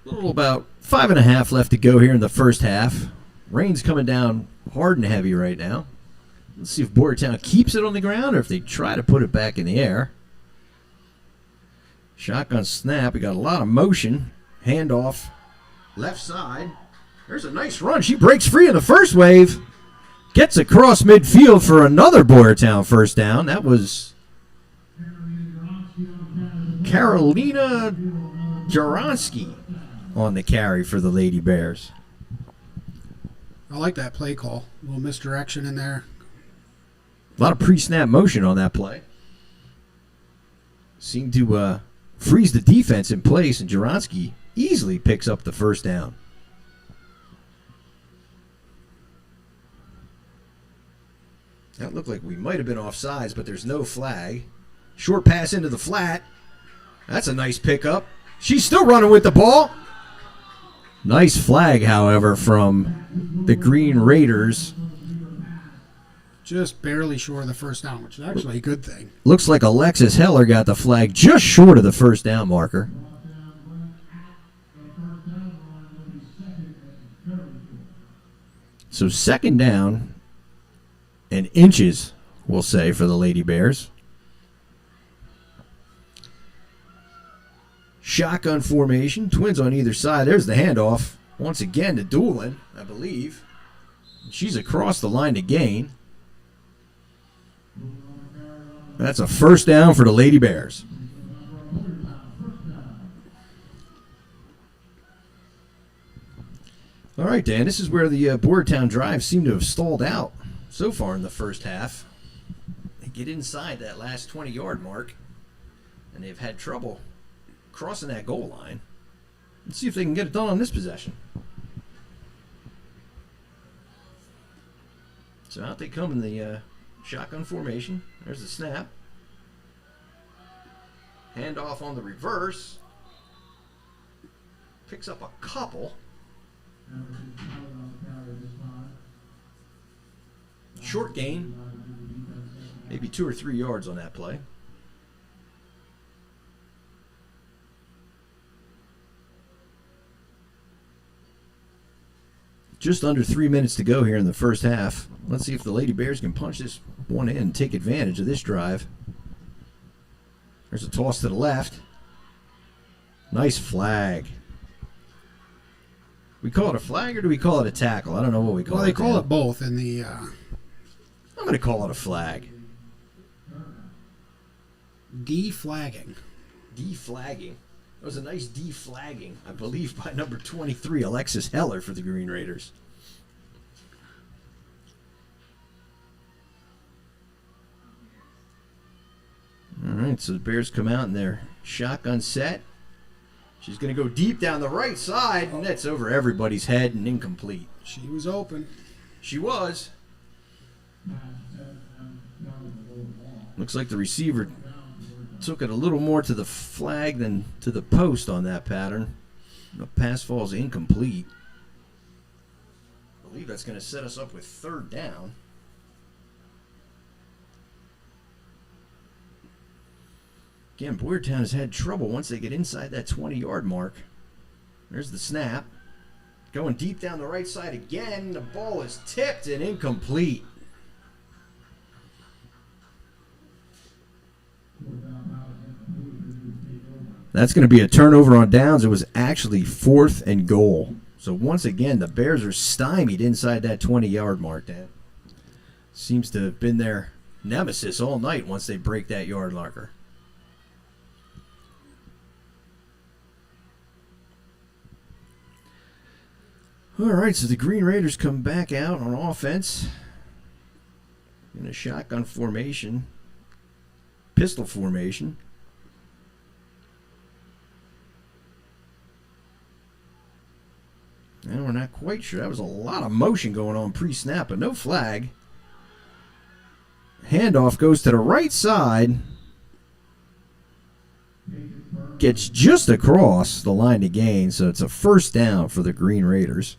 S1: A little about 5.5 left to go here in the first half. Rain's coming down hard and heavy right now. Let's see if Boyertown keeps it on the ground or if they try to put it back in the air. Shotgun snap. We got a lot of motion. Handoff. Left side. There's a nice run. She breaks free in the first wave. Gets across midfield for another Boyertown first down. That was Carolina Jaronsky on the carry for the Lady Bears.
S3: I like that play call. A little misdirection in there.
S1: A lot of pre-snap motion on that play. Seemed to freeze the defense in place, and Jaronsky easily picks up the first down. That looked like we might have been offsides, but there's no flag. Short pass into the flat. That's a nice pickup. She's still running with the ball. Nice flag, however, from the Green Raiders.
S3: Just barely short of the first down, which is actually a good thing.
S1: Looks like Alexis Heller got the flag just short of the first down marker. So second down and inches, we'll say, for the Lady Bears. Shotgun formation, twins on either side. There's the handoff. Once again to Doolin, I believe. She's across the line to gain. That's a first down for the Lady Bears. All right, Dan, this is where the Boyertown drive seemed to have stalled out so far in the first half. They get inside that last 20-yard mark, and they've had trouble crossing that goal line. Let's see if they can get it done on this possession. So out they come in the shotgun formation. There's the snap. Handoff on the reverse. Picks up a couple. Short gain. Maybe 2 or 3 yards on that play. Just under 3 minutes to go here in the first half. Let's see if the Lady Bears can punch this one in and take advantage of this drive. There's a toss to the left. Nice flag. We call it a flag or do we call it a tackle? I don't know what we call it.
S3: Well, they call it both in the...
S1: I'm going to call it a flag.
S3: deflagging.
S1: Deflagging. That was a nice deflagging, I believe, by number 23, Alexis Heller for the Green Raiders. All right, so the Bears come out in their shotgun set. She's going to go deep down the right side, and that's over everybody's head and incomplete.
S3: She was open.
S1: She was. Looks like the receiver took it a little more to the flag than to the post on that pattern. The pass falls incomplete. I believe that's going to set us up with 3rd down. Again, Boyertown has had trouble once they get inside that 20-yard mark. There's the snap. Going deep down the right side again. The ball is tipped and incomplete. That's going to be a turnover on downs. It was actually 4th and goal. So once again, the Bears are stymied inside that 20-yard mark. That seems to have been their nemesis all night once they break that yard marker. All right, so the Green Raiders come back out on offense in a shotgun formation, pistol formation. And we're not quite sure. That was a lot of motion going on pre-snap, but no flag. Handoff goes to the right side. Gets just across the line to gain, so it's a 1st down for the Green Raiders.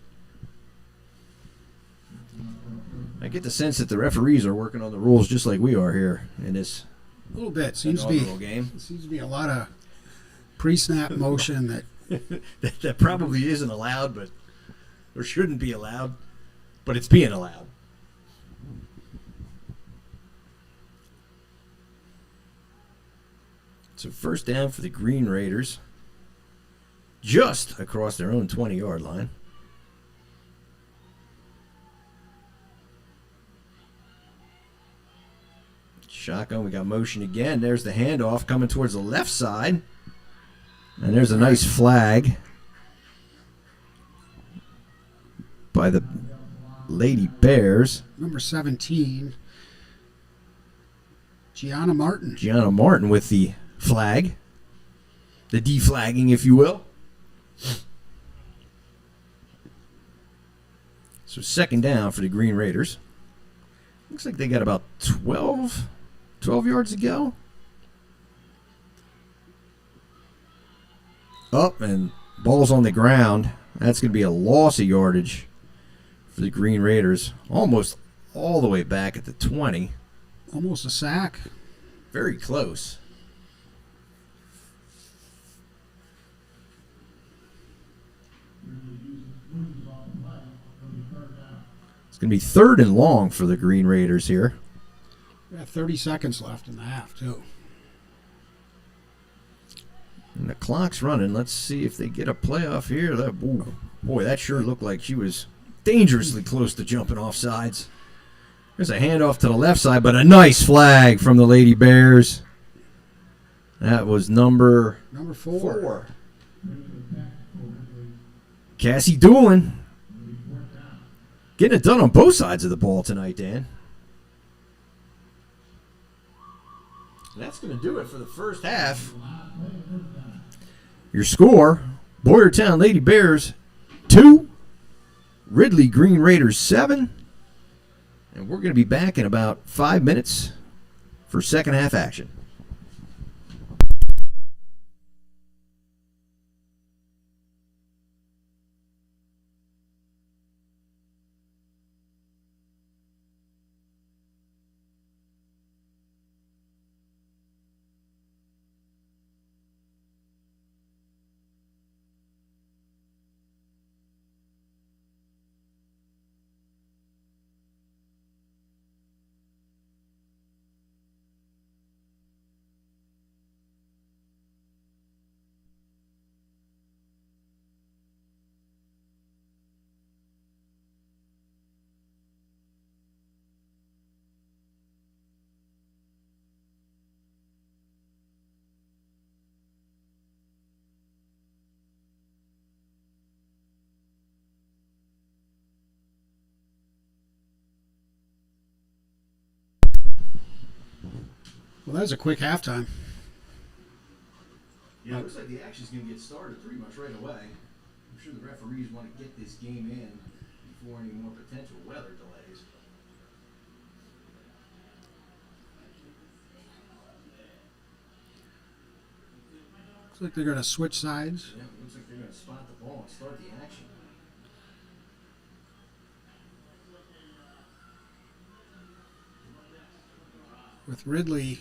S1: I get the sense that the referees are working on the rules just like we are here in this
S3: A little bit.
S1: inaugural game.
S3: Seems to be a lot of pre-snap motion that
S1: that probably isn't allowed, but or shouldn't be allowed, but it's being allowed. So 1st down for the Green Raiders, just across their own 20-yard line. Shotgun, we got motion again. There's the handoff coming towards the left side. And there's a nice flag by the Lady Bears.
S3: number 17, Gianna Martin.
S1: Gianna Martin with the flag. The deflagging, if you will. So 2nd down for the Green Raiders. Looks like they got about 12 yards to go. Up and ball's on the ground. That's going to be a loss of yardage for the Green Raiders. Almost all the way back at the 20.
S3: Almost a sack.
S1: Very close. It's going to be 3rd and long for the Green Raiders here.
S3: We got 30 seconds left in the half, too.
S1: And the clock's running. Let's see if they get a playoff here. Boy, that sure looked like she was dangerously close to jumping off sides. There's a handoff to the left side, but a nice flag from the Lady Bears. That was number 4. Cassie Doolin. Getting it done on both sides of the ball tonight, Dan. That's going to do it for the first half. Your score, Boyertown Lady Bears 2, Ridley Green Raiders 7. And we're going to be back in about 5 minutes for second half action.
S3: Well, that was a quick halftime.
S2: Yeah, it looks like the action's going to get started pretty much right away. I'm sure the referees want to get this game in before any more potential weather delays.
S3: Looks like they're going to switch sides.
S2: Yeah, it looks like they're going to spot the ball and start the action.
S3: With Ridley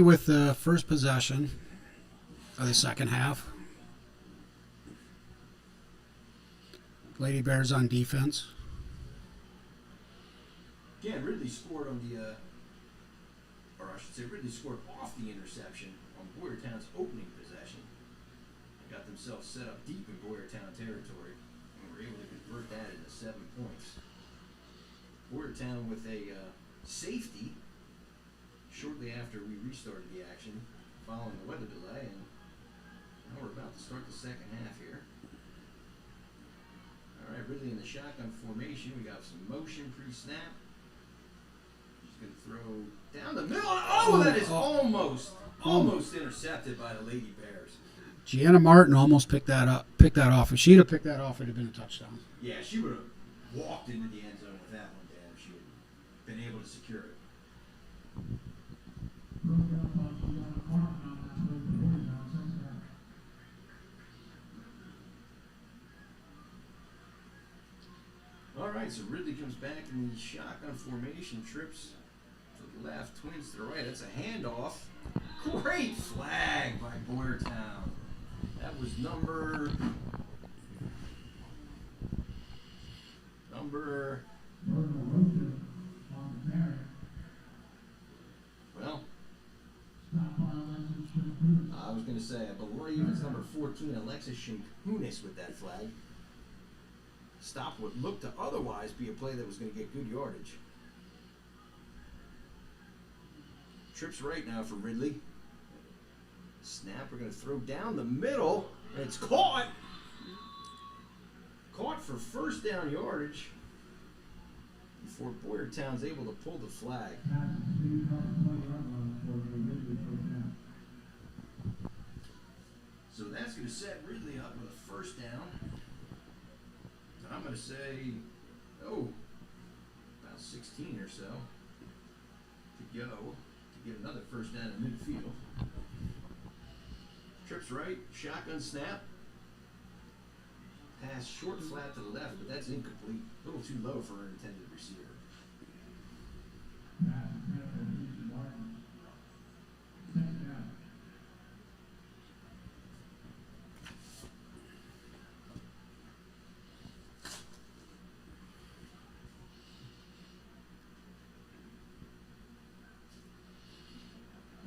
S3: with the first possession of the second half. Lady Bears on defense.
S2: Again, Ridley scored on the, or I should say Ridley scored off the interception on Boyertown's opening possession. They got themselves set up deep in Boyertown territory and were able to convert that into 7 points. Boyertown with a safety shortly after we restarted the action following the weather delay, and now we're about to start the second half here. All right, Ridley in the shotgun formation. We got some motion pre-snap. She's going to throw down the middle. Oh, that is almost intercepted by the Lady Bears.
S3: Gianna Martin almost picked that off. If she'd have picked that off, it'd have been a touchdown.
S2: Yeah, she would have walked into the end zone with that one, Dan, if she had been able to secure it. All right, so Ridley comes back in the shotgun formation, trips to the left, twins to the right. That's a handoff. Great flag by Boyertown. That was number well, I was going to say, I believe it's number 14, Alexis Shinkunis with that flag. Stopped what looked to otherwise be a play that was going to get good yardage. Trips right now for Ridley. Snap, we're going to throw down the middle, and it's caught. Caught for first down yardage before Boyertown's able to pull the flag. So that's going to set Ridley up with a first down. I'm going to say, about 16 or so to go to get another first down in midfield. Trips right, shotgun snap. Pass short flat to the left, but that's incomplete. A little too low for her intended receiver.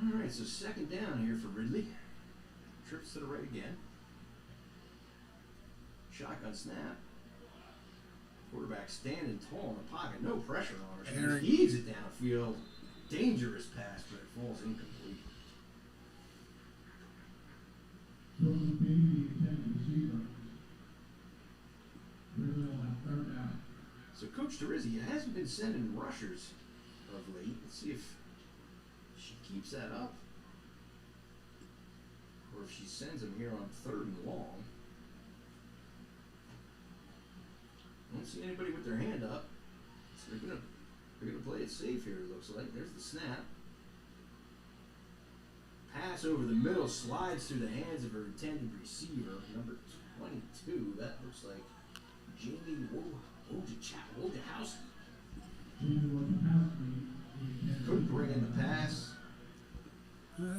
S2: All right, so second down here for Ridley. Trips to the right again. Shotgun snap. Quarterback standing tall in the pocket. No pressure on her. She heaves it downfield. Dangerous pass, but it falls incomplete. So Coach Terizzi hasn't been sending rushers of late. Let's see if she keeps that up, or if she sends them here on third and long. I don't see anybody with their hand up, so they're gonna play it safe here. It looks like there's the snap. Pass over the middle, slides through the hands of her intended receiver, number 22. That looks like Jamie Wojciechowski. Couldn't bring in the pass.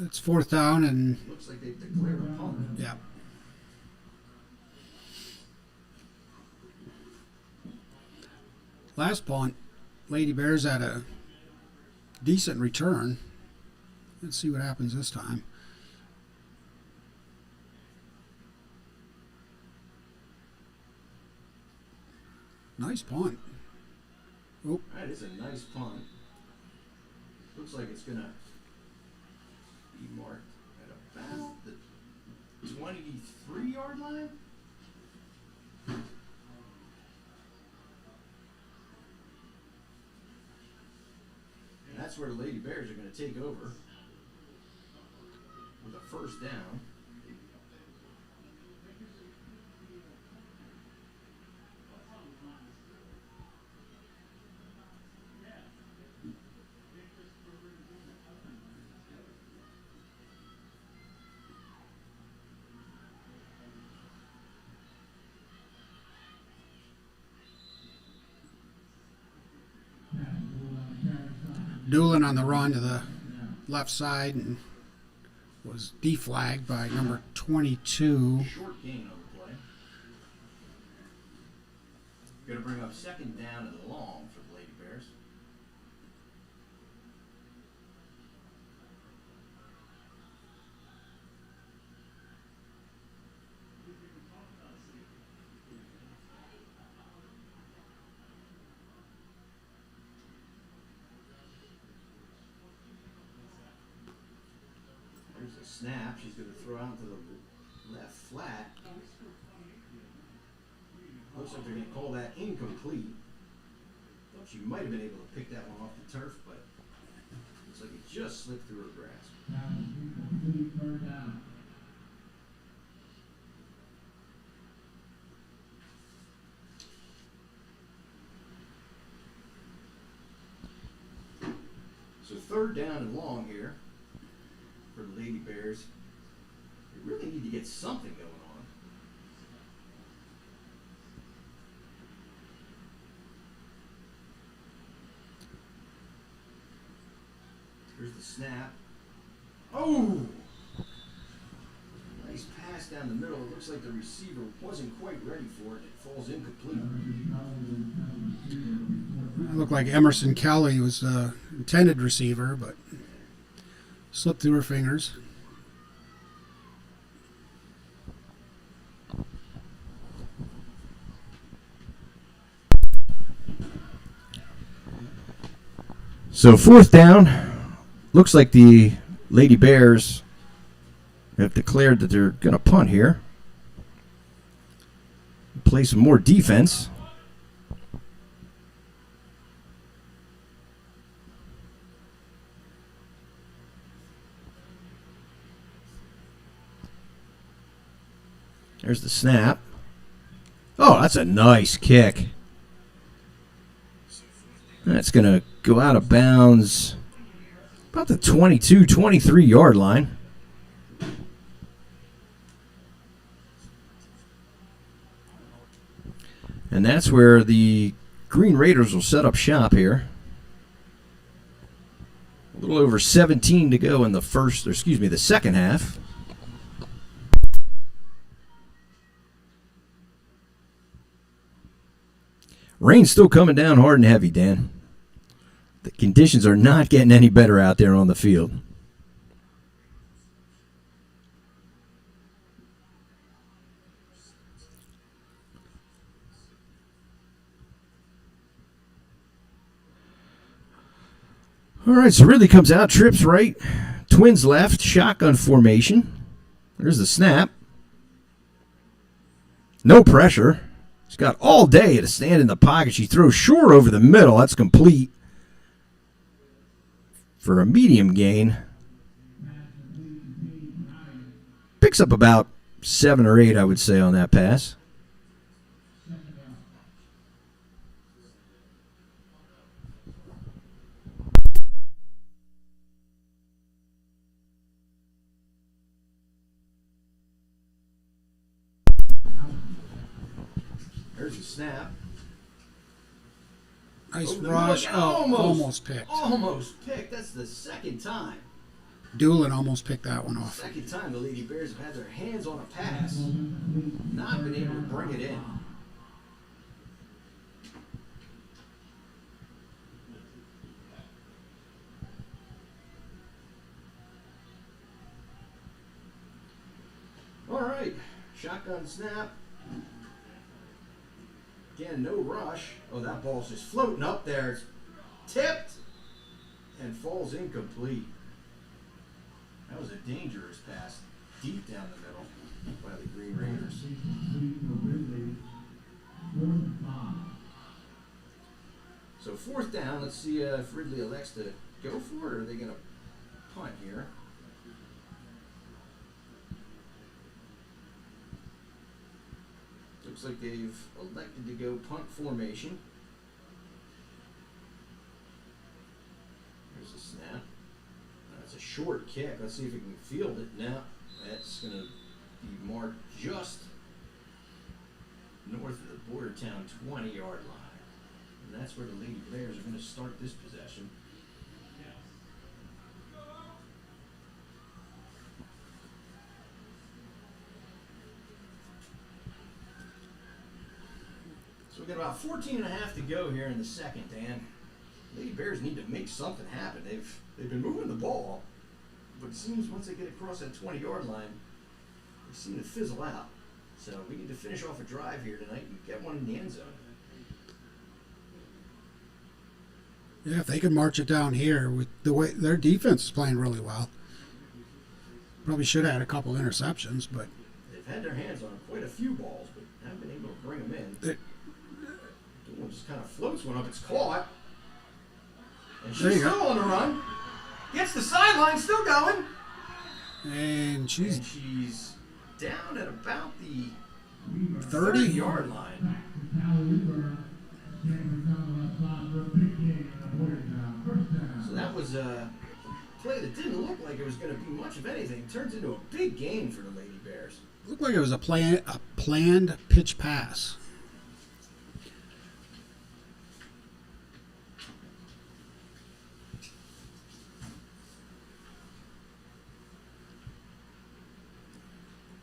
S3: It's fourth down and
S2: Looks like they've declared a punt.
S3: yeah. Last punt, Lady Bears had a decent return. Let's see what happens this time. Nice punt. Oh,
S2: That is a nice punt. Looks like it's going to be marked at about the 23-yard line. And that's where the Lady Bears are going to take over with a first down.
S3: Doolin on the run to the left side and was deflagged by number 22.
S2: Short gain on the play. Going to bring up second down and long for the Lady Bears. There's a snap. She's going to throw out to the left flat. Looks like they're going to call that incomplete. Thought she might have been able to pick that one off the turf, but looks like it just slipped through her grasp. So third down and long here for the Lady Bears. They really need to get something going on. Here's the snap. Oh! Nice pass down the middle. It looks like the receiver wasn't quite ready for it. It falls incomplete.
S3: It looked like Emerson Kelly was the intended receiver, but slipped through her fingers.
S1: So fourth down. Looks like the Lady Bears have declared that they're going to punt here. Play some more defense. There's the snap. Oh, that's a nice kick. That's going to go out of bounds about the 22, 23 yard line. And that's where the Green Raiders will set up shop here. A little over 17 to go in the the second half. Rain's still coming down hard and heavy, Dan. The conditions are not getting any better out there on the field. All right, so Ridley comes out, trips right, twins left, shotgun formation. There's the snap. No pressure. She's got all day to stand in the pocket. She throws short over the middle. That's complete for a medium gain. Picks up about 7 or 8, I would say, on that pass.
S2: There's a snap.
S3: Nice
S2: Oh,
S3: rush.
S2: look,
S3: Oh, almost picked.
S2: Almost picked. That's the second time.
S3: Doolin almost picked that one off.
S2: Second time the Lady Bears have had their hands on a pass. Not been able to bring it in. All right. Shotgun snap. Again, no rush. Oh, that ball's just floating up there. It's tipped and falls incomplete. That was a dangerous pass deep down the middle by the Green Raiders. So fourth down, let's see if Ridley elects to go for it, or are they going to punt here? like they've elected to go punt formation. There's a snap. That's a short kick. Let's see if we can field it. Now, that's going to be marked just north of the Bordertown 20-yard line. And that's where the Lady Bears are going to start this possession. So we've got about 14 and a half to go here in the second, Dan. Lady Bears need to make something happen. They've been moving the ball, but it seems once they get across that 20-yard line, they seem to fizzle out. So we need to finish off a drive here tonight and get one in the end zone.
S3: Yeah, if they could march it down here with the way their defense is playing really well. Probably should have had a couple interceptions, but
S2: They've had their hands on quite a few balls, but haven't been able to bring them in. The one just kind of floats one up. It's caught. And
S3: There
S2: she's
S3: you go.
S2: still on the run. Gets the sideline, still going.
S3: and she's
S2: And she's down at about the
S3: 30.
S2: 30-yard line. So that was a play that didn't look like it was going to be much of anything. Turns into a big gain for the Lady Bears.
S3: Looked like it was a planned pitch pass.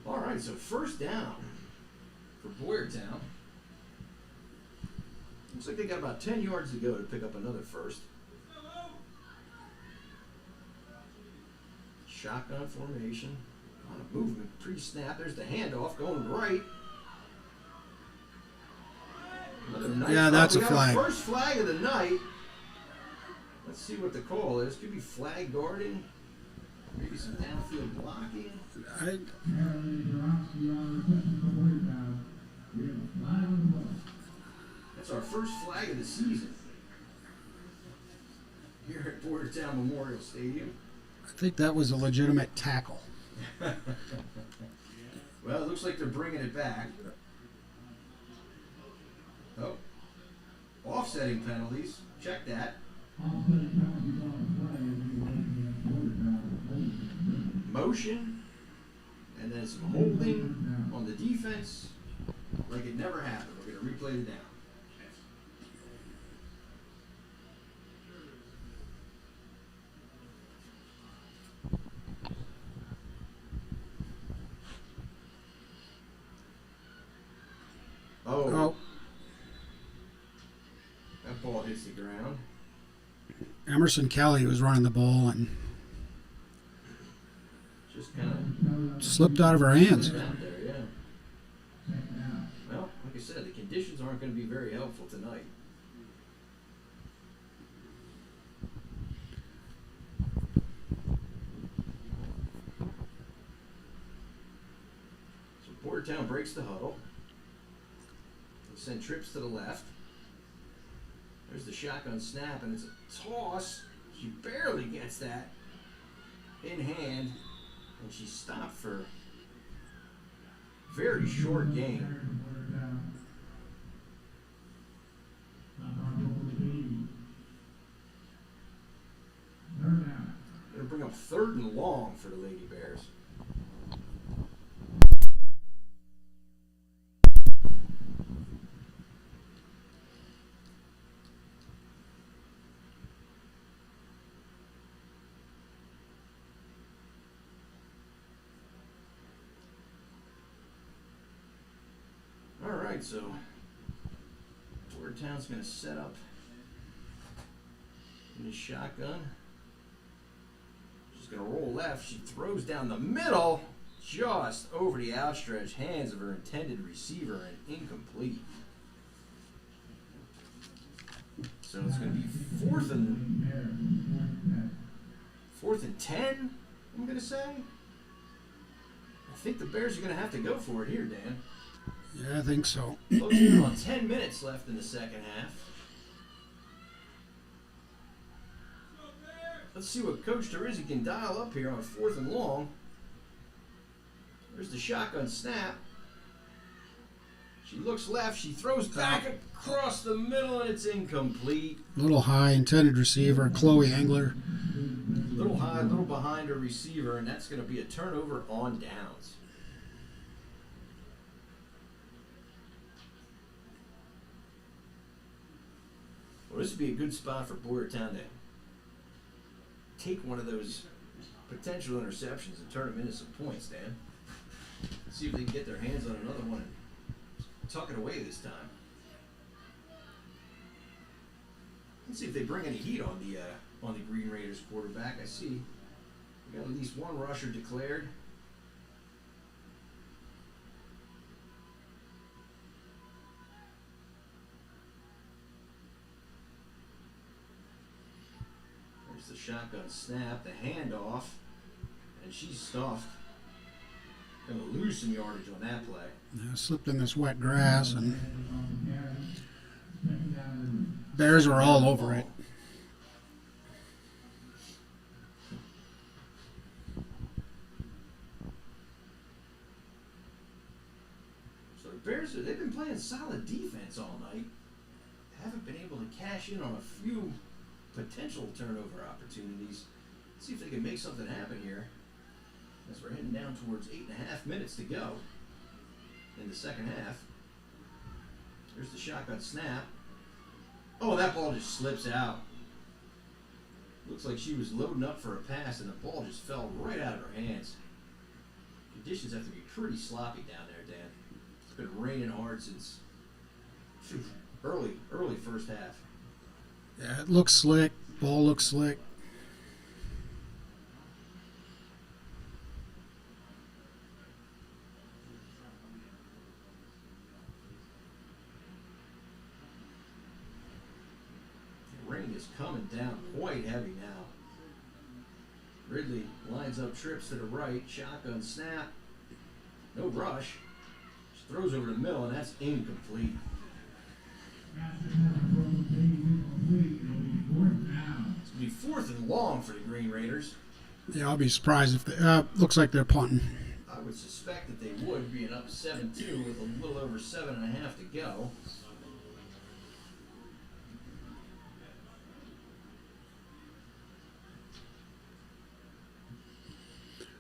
S2: All right, so first down for Boyertown. Looks like they got about 10 yards to go to pick up another first. Shotgun formation. On a movement pre-snap. There's the handoff going right. Another nice
S3: Yeah, that's
S2: we
S3: a
S2: got
S3: flag.
S2: First flag of the night. Let's see what the call is. Could be flag guarding. Maybe some downfield blocking. That's our first flag of the season here at Bordertown Memorial Stadium.
S3: I think that was a legitimate tackle.
S2: Well, it looks like they're bringing it back. Oh, offsetting penalties. Check that. Motion, and then some holding on the defense, like it never happened. We're going to replay the down.
S3: Oh,
S2: That ball hits the ground.
S3: Emerson Kelly was running the ball and
S2: Just kind of
S3: slipped out of her hands.
S2: out there, yeah. Well, like I said, the conditions aren't going to be very helpful tonight. So Bordertown breaks the huddle. They send trips to the left. There's the shotgun snap, and it's a toss. She barely gets that in hand, and she's stopped for a very short gain. Gonna bring up 3rd and long for the Lady Bears. All right, so Bordertown's gonna set up in the shotgun. She's gonna roll left. She throws down the middle, just over the outstretched hands of her intended receiver, and incomplete. So it's gonna be fourth and 10. I'm gonna say. I think the Bears are gonna have to go for it here, Dan.
S3: Yeah, I think so.
S2: Closing in on 10 minutes left in the second half. Let's see what Coach Terizzi can dial up here on 4th and long. There's the shotgun snap. She looks left. She throws back across the middle, and it's incomplete.
S3: Little high, intended receiver, Chloe Engler.
S2: Little high, little behind her receiver, and that's going to be a turnover on downs. Well, this would be a good spot for Boyertown to take one of those potential interceptions and turn them into some points, Dan. See if they can get their hands on another one and tuck it away this time. Let's see if they bring any heat on the Green Raiders quarterback. I see we got at least one rusher declared. There's the shotgun snap, the handoff, and she's stuffed. Gonna lose some yardage on that play.
S3: Slipped in this wet grass, and Bears were all over it.
S2: So the Bears, they've been playing solid defense all night. Haven't been able to cash in on a few potential turnover opportunities. Let's see if they can make something happen here. As we're heading down towards 8.5 minutes to go in the second half. There's the shotgun snap. Oh, that ball just slips out. Looks like she was loading up for a pass, and the ball just fell right out of her hands. Conditions have to be pretty sloppy down there, Dan. It's been raining hard since early first half.
S3: Yeah, it looks slick. Ball looks slick.
S2: Rain is coming down quite heavy now. Ridley lines up trips to the right, shotgun snap, no rush. She throws over the middle, and that's incomplete. It's going to be 4th and long for the Green Raiders.
S3: Yeah, I'll be surprised if they. Looks like they're punting.
S2: I would suspect that they would, being up 7-2 with a little over 7.5 to go.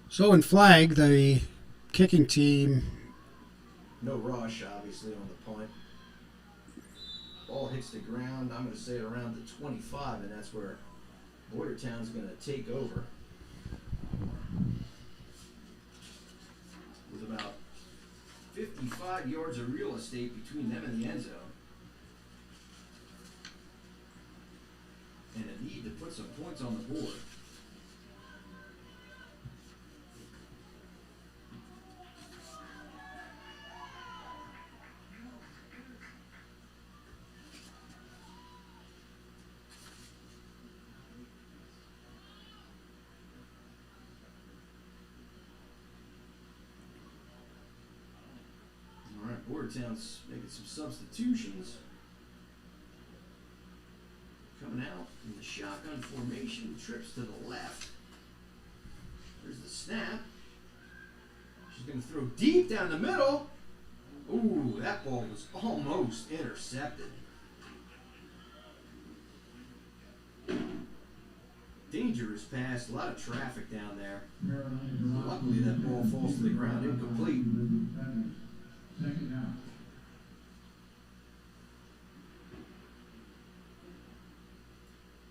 S3: So in flag, the kicking team.
S2: No rush, obviously, on the punt. Ball hits the ground, I'm going to say around the 25, and that's where Boyertown's going to take over. With about 55 yards of real estate between them and the end zone. And a need to put some points on the board. Boyertown's making some substitutions. Coming out in the shotgun formation, trips to the left. There's the snap. She's going to throw deep down the middle. Ooh, that ball was almost intercepted. Dangerous pass, a lot of traffic down there. Luckily that ball falls to the ground, incomplete.
S4: Second down.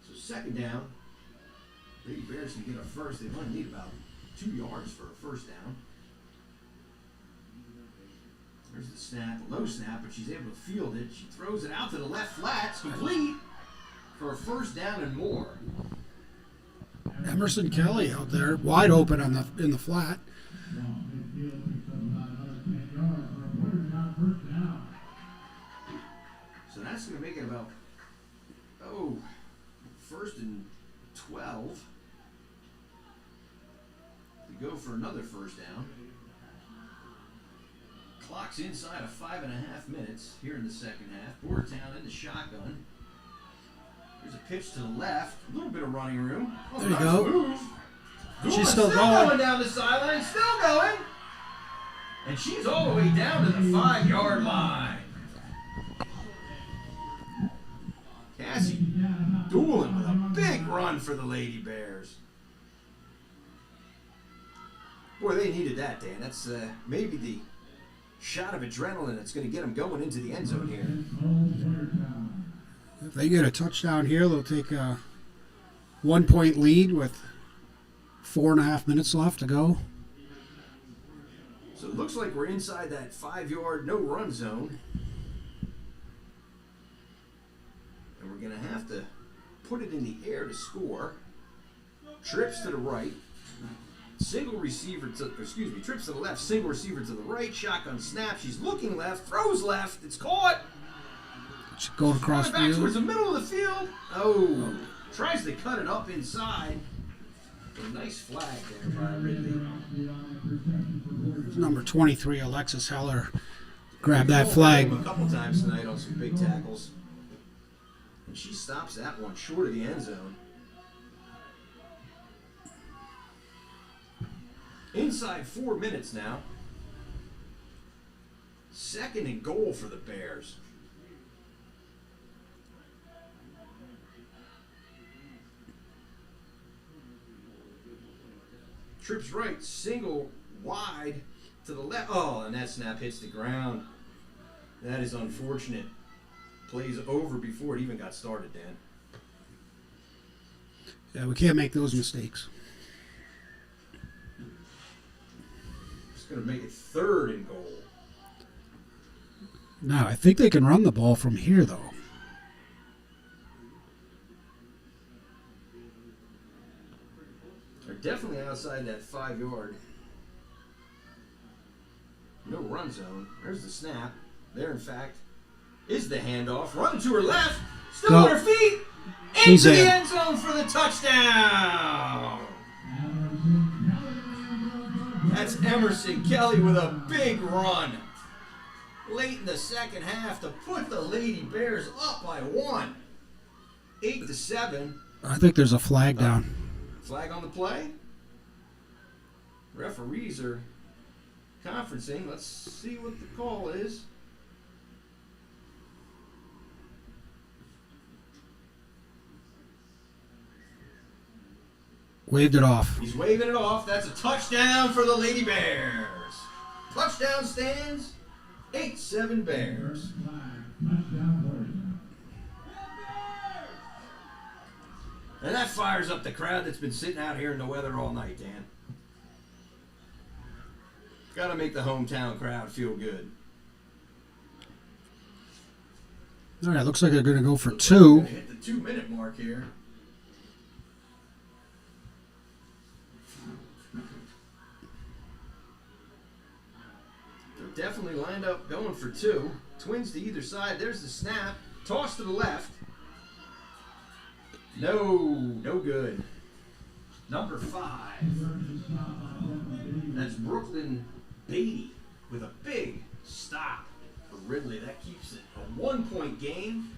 S2: So second down, Lady Bears can get a first. They only need about 2 yards for a first down. There's the snap, a low snap, but she's able to field it. She throws it out to the left flat. It's complete for a first down and more.
S3: Emerson Kelly out there, wide open on in the flat.
S2: So that's going to make it about, 1st and 12 to go for another first down. Clock's inside of 5.5 minutes here in the second half. Boyertown in the shotgun. There's a pitch to the left. A little bit of running room. Oh,
S3: There you
S2: nice
S3: go.
S2: move.
S3: She's still going.
S2: Down the sideline. Still going. And she's all the way down to the 5-yard line. Massey dueling with a big run for the Lady Bears. Boy, they needed that, Dan. That's maybe the shot of adrenaline that's going to get them going into the end zone here.
S3: If they get a touchdown here, they'll take a 1-point lead with 4.5 minutes left to go.
S2: So it looks like we're inside that 5-yard no-run zone. And we're going to have to put it in the air to score. Trips to the right. Single receiver trips to the left, single receiver to the right, shotgun snap. She's looking left, throws left. It's caught.
S3: Should go across
S2: Back towards
S3: field.
S2: the middle of the field. Oh, tries to cut it up inside. A nice flag there by Ridley.
S3: Number 23, Alexis Heller, grabbed that flag.
S2: A couple times tonight on some big tackles. And she stops that one short of the end zone. Inside 4 minutes now. 2nd and goal for the Bears. Trips right, single wide to the left. Oh, and that snap hits the ground. That is unfortunate. Plays over before it even got started, Dan.
S3: Yeah, we can't make those mistakes.
S2: It's going to make it 3rd and goal.
S3: Now, I think they can run the ball from here, though.
S2: They're definitely outside that 5-yard no-run zone. There's the snap. There, in fact, is the handoff. Run to her left. Still on her feet.
S3: She's
S2: Into the
S3: in.
S2: end zone for the touchdown. That's Emerson Kelly with a big run. Late in the second half to put the Lady Bears up by 1. 8-7.
S3: I think there's a flag down.
S2: Flag on the play. Referees are conferencing. Let's see what the call is.
S3: Waved it off.
S2: He's waving it off. That's a touchdown for the Lady Bears. Touchdown stands 8-7 Bears. And that fires up the crowd that's been sitting out here in the weather all night, Dan. Got to make the hometown crowd feel good.
S3: All right, looks like they're going to go for
S2: Looks like we're
S3: 2.
S2: gonna hit the 2-minute mark here. They're definitely lined up going for 2. Twins to either side. There's the snap. Toss to the left. No good. Number 5. That's Brooklyn Beatty with a big stop for Ridley. That keeps it a 1-point game.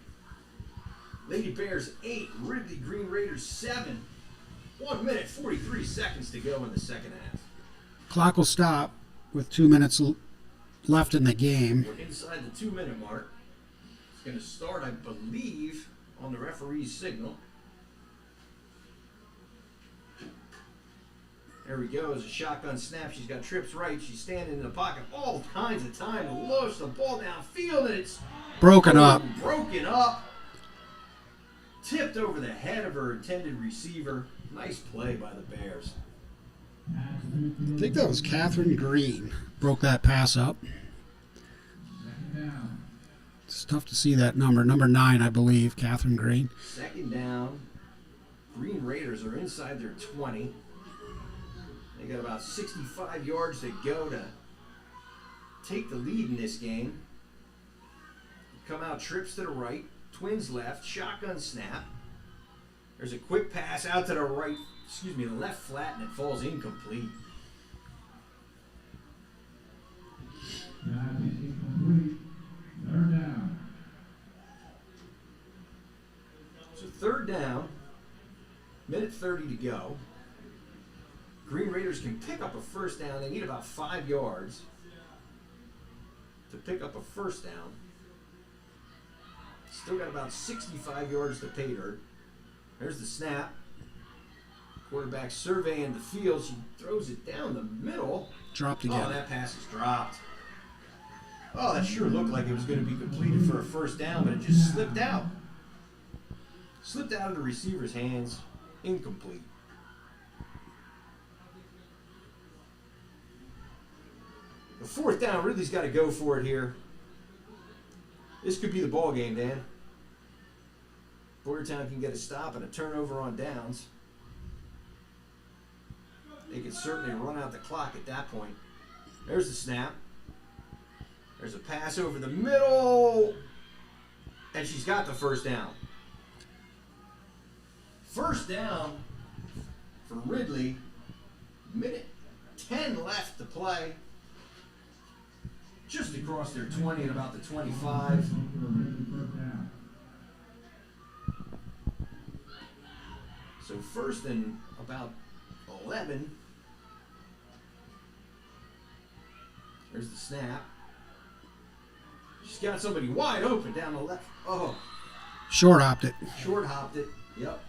S2: Lady Bears 8, Ridley Green Raiders 7. 1 minute, 43 seconds to go in the second half.
S3: Clock will stop with 2 minutes left in the game.
S2: We're inside the 2-minute mark. It's going to start, I believe, on the referee's signal. There we go. It's a shotgun snap. She's got trips right. She's standing in the pocket all kinds of time to launch the ball downfield, and it's
S3: Broken up.
S2: Broken up. Tipped over the head of her intended receiver. Nice play by the Bears.
S3: I think that was Catherine Green. Broke that pass up. It's tough to see that number. Number 9, I believe, Catherine Green.
S2: 2nd down. Green Raiders are inside their 20. They got about 65 yards to go to take the lead in this game. Come out, trips to the right, Twins left, shotgun snap. There's a quick pass out to the right, the left flat, and it falls incomplete. So 3rd down, minute 30 to go. Green Raiders can pick up a 1st down. They need about 5 yards to pick up a 1st down. Still got about 65 yards to pay dirt. There's the snap. Quarterback surveying the field. She throws it down the middle.
S3: Dropped
S2: Oh,
S3: again.
S2: that pass is dropped. Oh, that sure looked like it was going to be completed for a first down, but it just slipped out. Slipped out of the receiver's hands. Incomplete. The fourth down, Ridley's got to go for it here. This could be the ball game, Dan. Boyertown can get a stop and a turnover on downs. They can certainly run out the clock at that point. There's the snap. There's a pass over the middle. And she's got the first down. First down for Ridley. Minute 10 left to play. Just across their 20 at about the 25. So first and about 11. There's the snap. She's got somebody wide open down the left. Oh,
S3: Short hopped it.
S2: short hopped it. Yep.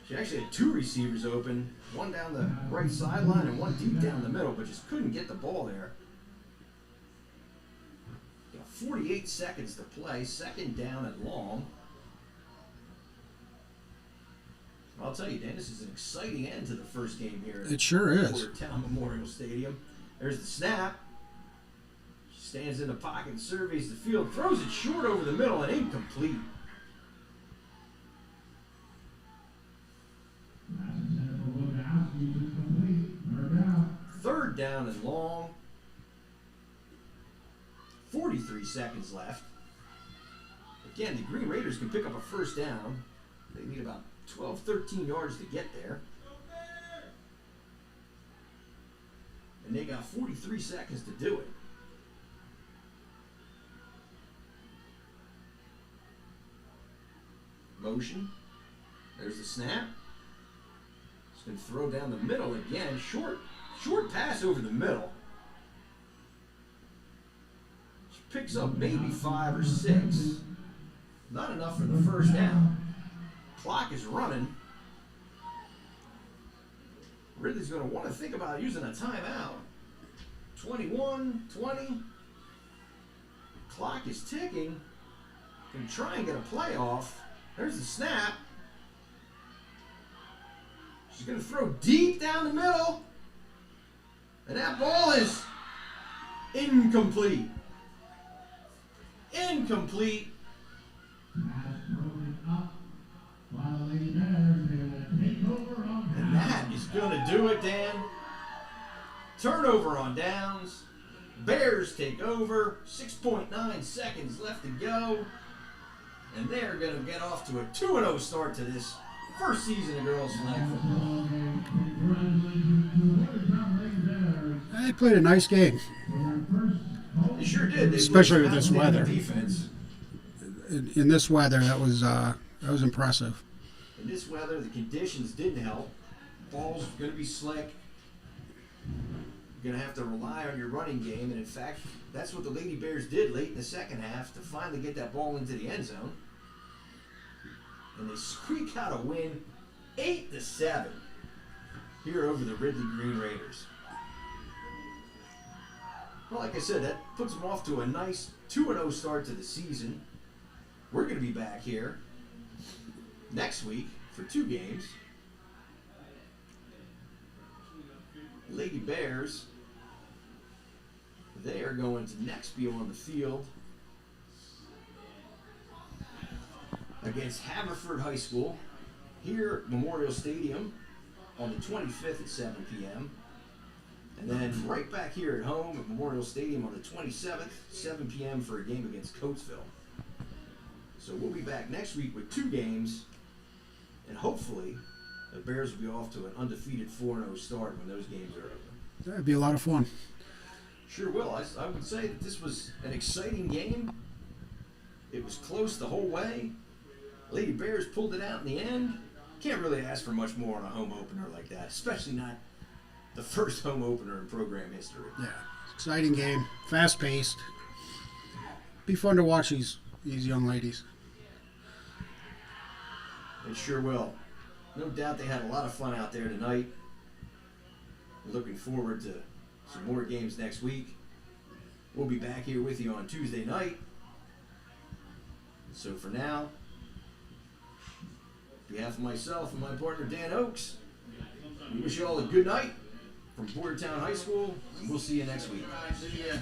S2: She actually had two receivers open, one down the right sideline and one deep down the middle, but just couldn't get the ball there. 48 seconds to play, second down and long. I'll tell you, Dan, this is an exciting end to the first game here.
S3: It sure is.
S2: Boyertown Memorial Stadium. There's the snap. She stands in the pocket, surveys the field, throws it short over the middle and incomplete. Third down and long. 43 seconds left. Again, the Green Raiders can pick up a first down. They need about 12, 13 yards to get there. And they got 43 seconds to do it. Motion. There's the snap. It's going to throw down the middle again. Short pass over the middle. She picks up maybe 5 or 6. Not enough for the first down. Clock is running. Ridley's going to want to think about using a timeout. 21, 20. Clock is ticking. Can try and get a play off. There's the snap. She's going to throw deep down the middle. And that ball is incomplete. Incomplete. And that is going to do it, Dan. Turnover on downs. Bears take over. 6.9 seconds left to go. And they're going to get off to a 2-0 start to this first season of girls flag football.
S3: They played a nice game.
S2: They sure did. They
S3: Especially
S2: played
S3: with this
S2: outstanding
S3: weather.
S2: Defense.
S3: In this weather, that was impressive.
S2: In this weather, the conditions didn't help. Ball's going to be slick. You're going to have to rely on your running game. And in fact, that's what the Lady Bears did late in the second half to finally get that ball into the end zone. And they squeak out a win 8-7 here over the Ridley Green Raiders. Well, like I said, that puts them off to a nice 2-0 start to the season. We're going to be back here next week for 2 games. Lady Bears, they are going to next be on the field against Haverford High School here at Memorial Stadium on the 25th at 7 p.m. And then right back here at home at Memorial Stadium on the 27th, 7 p.m. for a game against Coatesville. So we'll be back next week with 2 games, and hopefully the Bears will be off to an undefeated 4-0 start when those games are over.
S3: That'd be a lot of fun.
S2: Sure will. I would say that this was an exciting game. It was close the whole way. Lady Bears pulled it out in the end. Can't really ask for much more on a home opener like that, especially not the first home opener in program history.
S3: Yeah, exciting game, fast-paced. be fun to watch these young ladies.
S2: It sure will. No doubt they had a lot of fun out there tonight. We're looking forward to some more games next week. We'll be back here with you on Tuesday night. So for now, on behalf of myself and my partner Dan Oakes, we wish you all a good night from Boardtown High School, and we'll see you next week.
S3: See ya.